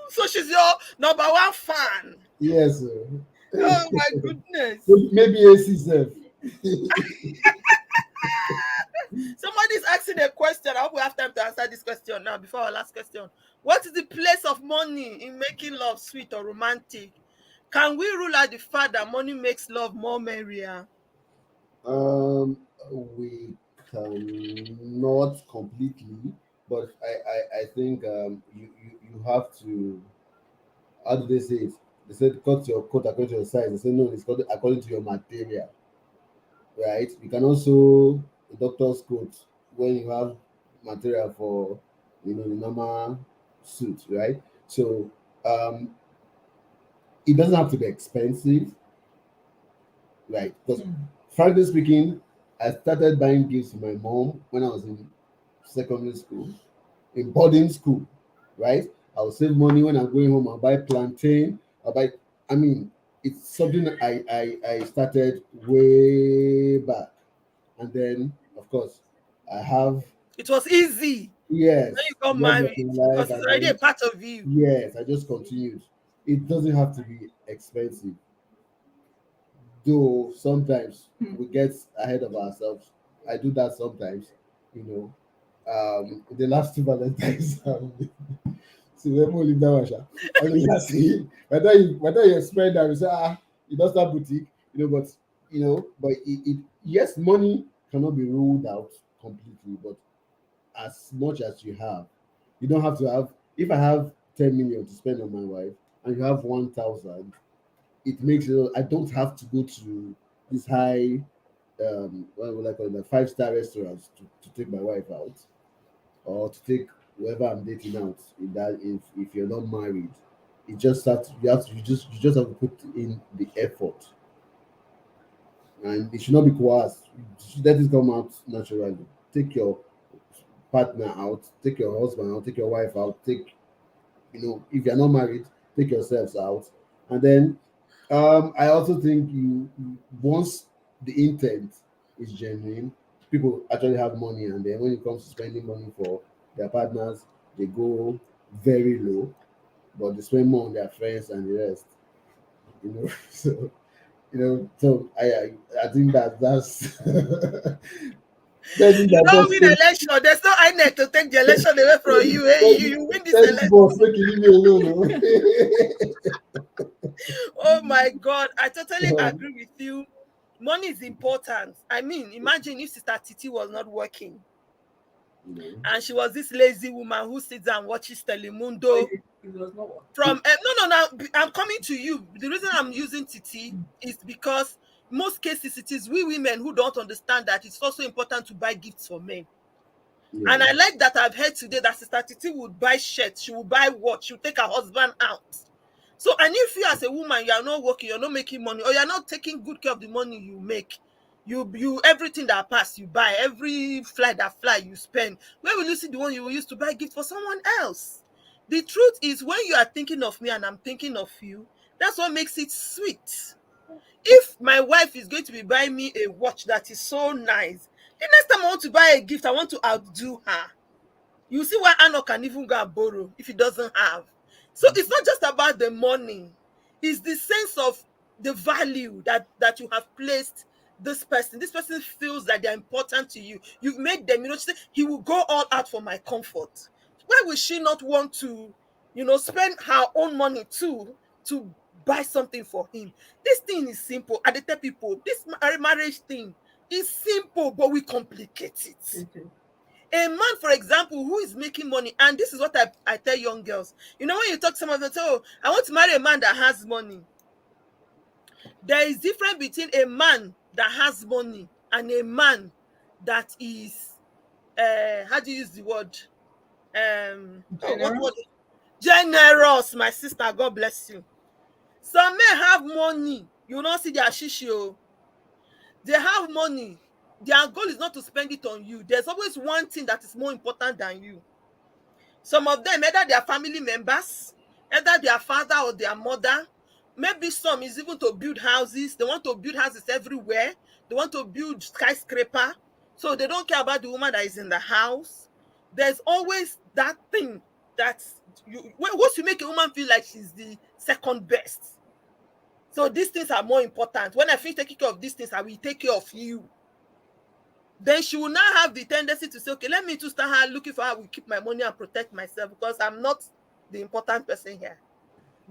Speaker 1: So she's your number one fan.
Speaker 3: Yes,
Speaker 1: Oh my goodness.
Speaker 3: maybe AC self.
Speaker 1: Somebody's asking a question. I hope we have time to answer this question now before our last question. What is the place of money in making love sweet or romantic? Can we rule out the fact that money makes love more merrier?
Speaker 3: Um, we cannot completely, but I think you have to. How do they say it? They said cut your coat according to your size. They say no, it's cut according to your material, right? You can also a doctor's coat when you have material for the normal suit, right? So um, it doesn't have to be expensive, right? Because frankly speaking, I started buying gifts for my mom when I was in secondary school, in boarding school, right? I'll save money when I'm going home. I'll buy plantain. I'll buy. I mean, it's something I started way back, and then of course I have
Speaker 1: It was easy when you
Speaker 3: yes
Speaker 1: got
Speaker 3: love of
Speaker 1: married
Speaker 3: my life,
Speaker 1: because it's
Speaker 3: and
Speaker 1: already a
Speaker 3: then
Speaker 1: part of you.
Speaker 3: yes, I just continued. It doesn't have to be expensive, though. Sometimes we get ahead of ourselves. I do that sometimes, you know. The last two Valentine's. So we will leave that one, sha. I mean, you see, whether you spend and you say, you don't start boutique, but yes, money cannot be ruled out completely, but as much as you have, you don't have to have. If I have 10 million to spend on my wife, and you have 1,000, it makes I don't have to go to this high, what would I call it, like five-star restaurants to take my wife out, or to take whoever I'm dating out. In that, if you're not married, it just have to, you just have to put in the effort, and it should not be coerced. You should let it come out naturally. Take your partner out, take your husband out, take your wife out, take, if you're not married, take yourselves out, and then I also think once the intent is genuine, people actually have money, and then when it comes to spending money for their partners, they go very low, but they spend more on their friends and the rest. So so I think that's then
Speaker 1: You
Speaker 3: that
Speaker 1: don't
Speaker 3: just
Speaker 1: win election. There's no INEC to take the election away from you. Hey, you win this
Speaker 3: thank you,
Speaker 1: election.
Speaker 3: boss, make you leave me alone.
Speaker 1: Oh my God, I totally
Speaker 3: Oh.
Speaker 1: agree with you. Money is important. I mean, imagine if Sister Titi was not working
Speaker 3: you know,
Speaker 1: and she was this lazy woman who sits and watches
Speaker 2: So
Speaker 1: Telemundo
Speaker 2: it was not work.
Speaker 1: from no, I'm coming to you. The reason I'm using Titi is because most cases it is we women who don't understand that it's also important to buy gifts for men.
Speaker 3: yeah,
Speaker 1: And I like that I've heard today that Sister Titi would buy shirts, she will buy watch, she will take her husband out. So, and if you as a woman, you are not working, you're not making money, or you're not taking good care of the money you make, you everything that pass, you buy, every fly that fly, you spend. Where will you see the one you will use to buy gift for someone else? The truth is, when you are thinking of me and I'm thinking of you, that's what makes it sweet. If my wife is going to be buying me a watch that is so nice, the next time I want to buy a gift, I want to outdo her. You see why Anna can even go and borrow if he doesn't have. So it's not just about the money. It's the sense of the value that you have placed this person. This person feels that they're important to you. You've made them, she said, he will go all out for my comfort. Why would she not want to, spend her own money too to buy something for him? This thing is simple. I dey tell people, this marriage thing is simple, but we complicate it.
Speaker 2: Okay.
Speaker 1: A man, for example, who is making money, and this is what I tell young girls. When you talk to some of them, say, oh, I want to marry a man that has money. There is difference between a man that has money and a man that is, how do you use the word? What word?
Speaker 2: Generous.
Speaker 1: Generous, my sister. God bless you. Some men have money. You will not see their shishi. Oh. They have money. Their goal is not to spend it on you. There's always one thing that is more important than you. Some of them, either their family members, either their father or their mother. Maybe some is even to build houses. They want to build houses everywhere. They want to build skyscraper. So they don't care about the woman that is in the house. There's always that thing that's once you make a woman feel like she's the second best. So these things are more important. When I finish taking care of these things, I will take care of you. Then she will now have the tendency to say, okay, let me to start her looking for how we keep my money and protect myself because I'm not the important person here.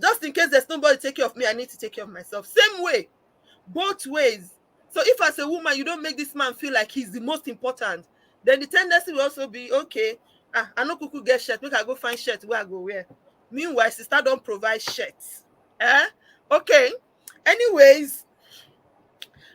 Speaker 1: Just in case there's nobody to take care of me, I need to take care of myself. Same way, both ways. So if as a woman, you don't make this man feel like he's the most important, then the tendency will also be, okay, I know Kuku get shirt, make I go find shirt where I go wear. Meanwhile, sister don't provide shirts. Okay. Anyways,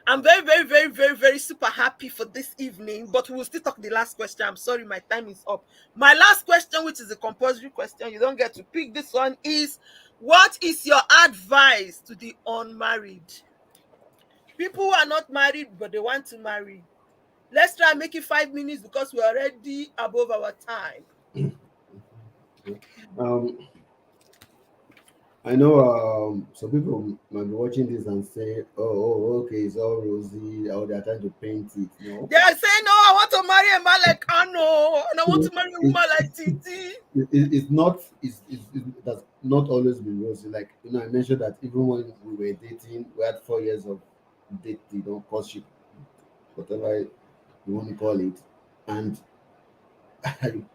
Speaker 1: I'm very, very, very, very, very super happy for this evening, but we'll still talk the last question. I'm sorry, my time is up. My last question, which is a compulsory question, you don't get to pick this one, is what is your advice to the unmarried? People who are not married, but they want to marry. Let's try and make it 5 minutes because we're already above our time.
Speaker 3: Um, I know some people might be watching this and say, okay, it's all rosy, or they're trying to paint it. No,
Speaker 1: They are saying, no, I want to marry a man like Ano, and I want to marry a
Speaker 3: it,
Speaker 1: woman like Titi.
Speaker 3: it's not, it has not always been rosy. Like, I mentioned that even when we were dating, we had 4 years of dating, courtship, whatever you want to call it. And it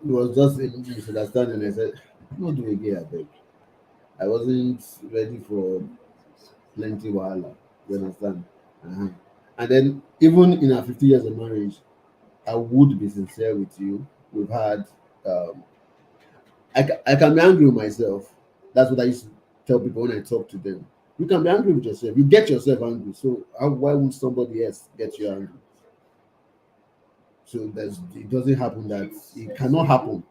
Speaker 3: was just a misunderstanding. I said, no, do again, I beg. I wasn't ready for plenty wahala. You understand? Uh-huh. And then even in our 50 years of marriage, I would be sincere with you. We've had um I can be angry with myself. That's what I used to tell people when I talk to them. You can be angry with yourself. You get yourself angry. So why would somebody else get you angry? So it doesn't happen that it cannot happen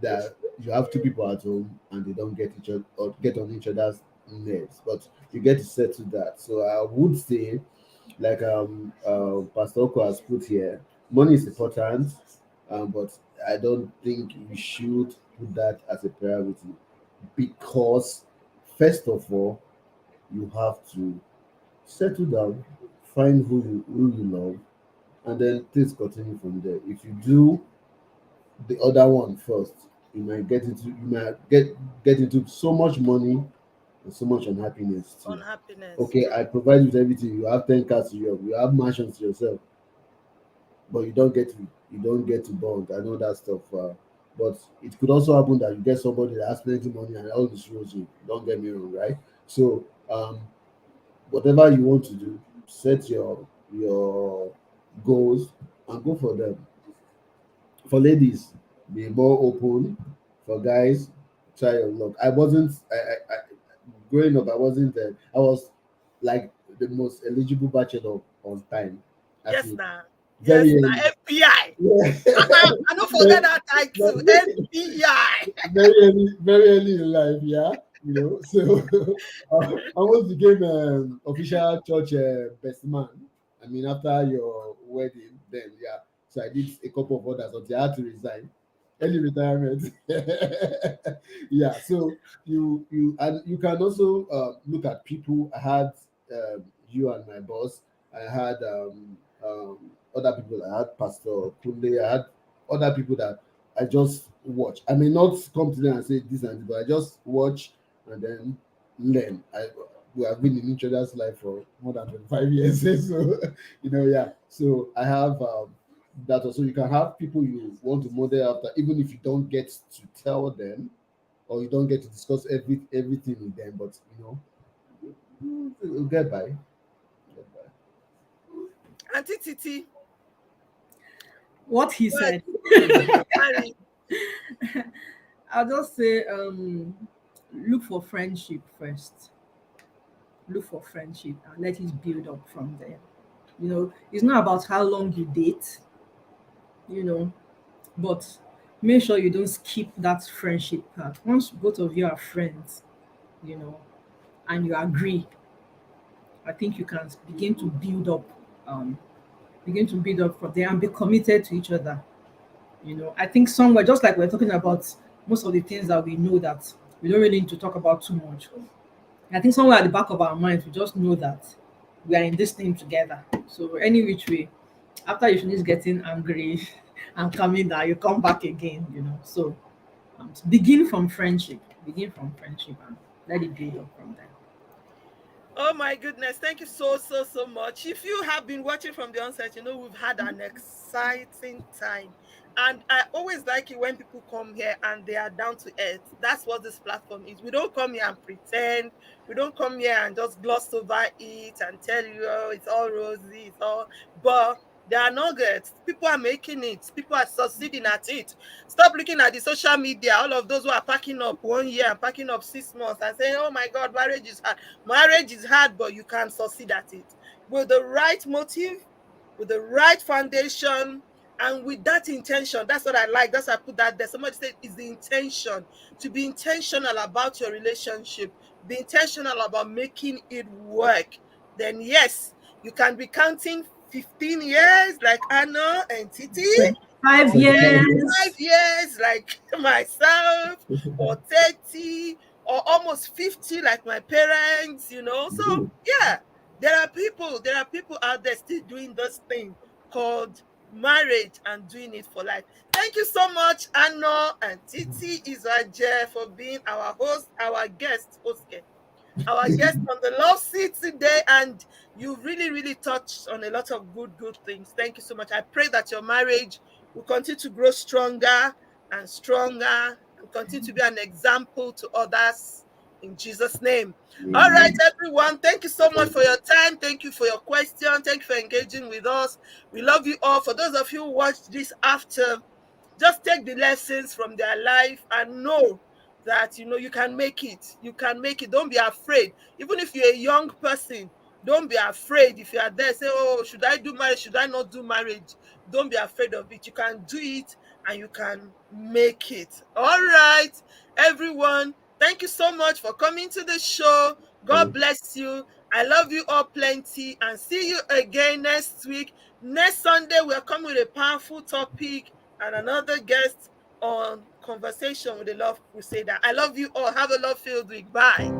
Speaker 3: that you have two people at home and they don't get each other or get on each other's nerves, but you get to settle that. So I would say, like Pastor Oko has put here, money is important, but I don't think we should put that as a priority because first of all, you have to settle down, find who you love, and then things continue from there. If you do the other one first, you might get into so much money and so much unhappiness too.
Speaker 1: Unhappiness.
Speaker 3: Okay,
Speaker 1: True.
Speaker 3: I provide you with everything. You have 10 cars to you have mansions to yourself, but you don't get to bond. I know that stuff. But it could also happen that you get somebody that has plenty money and all this rosy. Don't get me wrong, right? So whatever you want to do, set your goals and go for them. For ladies, be more open. For guys, try your luck. I wasn't. I growing up, I wasn't. I was like the most eligible bachelor on time. I
Speaker 1: Yes,
Speaker 3: think
Speaker 1: now. Yes,
Speaker 3: very
Speaker 1: now.
Speaker 3: early.
Speaker 1: FBI.
Speaker 3: Yeah.
Speaker 1: I don't forget
Speaker 3: very,
Speaker 1: that title.
Speaker 3: very,
Speaker 1: FBI.
Speaker 3: very early in life. Yeah, So I almost became official church best man. I mean, after your wedding, then yeah. So I did a couple of others until I had to resign. Early retirement. Yeah. So you can also look at people. I had you and my boss. I had other people. I had Pastor Kunle. I had other people that I just watch. I may not come to them and say this and this, but I just watch and then learn. We have been in each other's life for more than 25 years. So, yeah. So I have that also. You can have people you want to model after, even if you don't get to tell them or you don't get to discuss everything with them, but you'll get by. Get by.
Speaker 1: Auntie Titi.
Speaker 2: What he
Speaker 1: What?
Speaker 2: said.
Speaker 1: Married.
Speaker 2: I'll just say, look for friendship first. Look for friendship and let it build up from there. It's not about how long you date, you know, but make sure you don't skip that friendship part. Once both of you are friends, you know, and you agree, I think you can um begin to build up from there and be committed to each other. I think somewhere, just like we're talking about most of the things that we know that we don't really need to talk about too much. I think somewhere at the back of our minds, we just know that we are in this thing together. So any which way, after you finish getting angry and coming down, you come back again. So begin from friendship. Begin from friendship and let it build up from there.
Speaker 1: Oh my goodness, thank you so, so, so much. If you have been watching from the onset, we've had an exciting time. And I always like it when people come here and they are down to earth. That's what this platform is. We don't come here and pretend. We don't come here and just gloss over it and tell you, oh, it's all rosy, it's all. But there are nuggets. People are making it. People are succeeding at it. Stop looking at the social media. All of those who are packing up 1 year and packing up 6 months and saying, oh my God, marriage is hard. Marriage is hard, but you can succeed at it with the right motive, with the right foundation, and with that intention. That's what I like. That's why I put that there. Somebody said it's the intention. To be intentional about your relationship, be intentional about making it work. Then yes, you can be counting 15 years like Anna and Titi,
Speaker 2: 25
Speaker 1: or 25
Speaker 2: years.
Speaker 1: years like myself, or 30, or almost 50 like my parents. So yeah, there are people out there still doing this thing called marriage and doing it for life. Thank you so much, Anna and Titi Israel, for being our host, our guest on the love seat today, and you really, really touched on a lot of good, good things. Thank you so much. I pray that your marriage will continue to grow stronger and stronger and continue to be an example to others in Jesus' name. All right,
Speaker 3: Amen.
Speaker 1: everyone. Thank you so much for your time. Thank you for your question. Thank you for engaging with us. We love you all. For those of you who watched this after, just take the lessons from their life and know that you can make it. You can make it. Don't be afraid. Even if you're a young person, don't be afraid. If you are there, say, oh, should I do marriage? Should I not do marriage? Don't be afraid of it. You can do it and you can make it. All right, everyone. Thank you so much for coming to the show. God bless you. I love you all plenty and see you again next week. Next Sunday, we're coming with a powerful topic and another guest on Conversation with the Love Crusader. I love you all. Have a love filled week. Bye.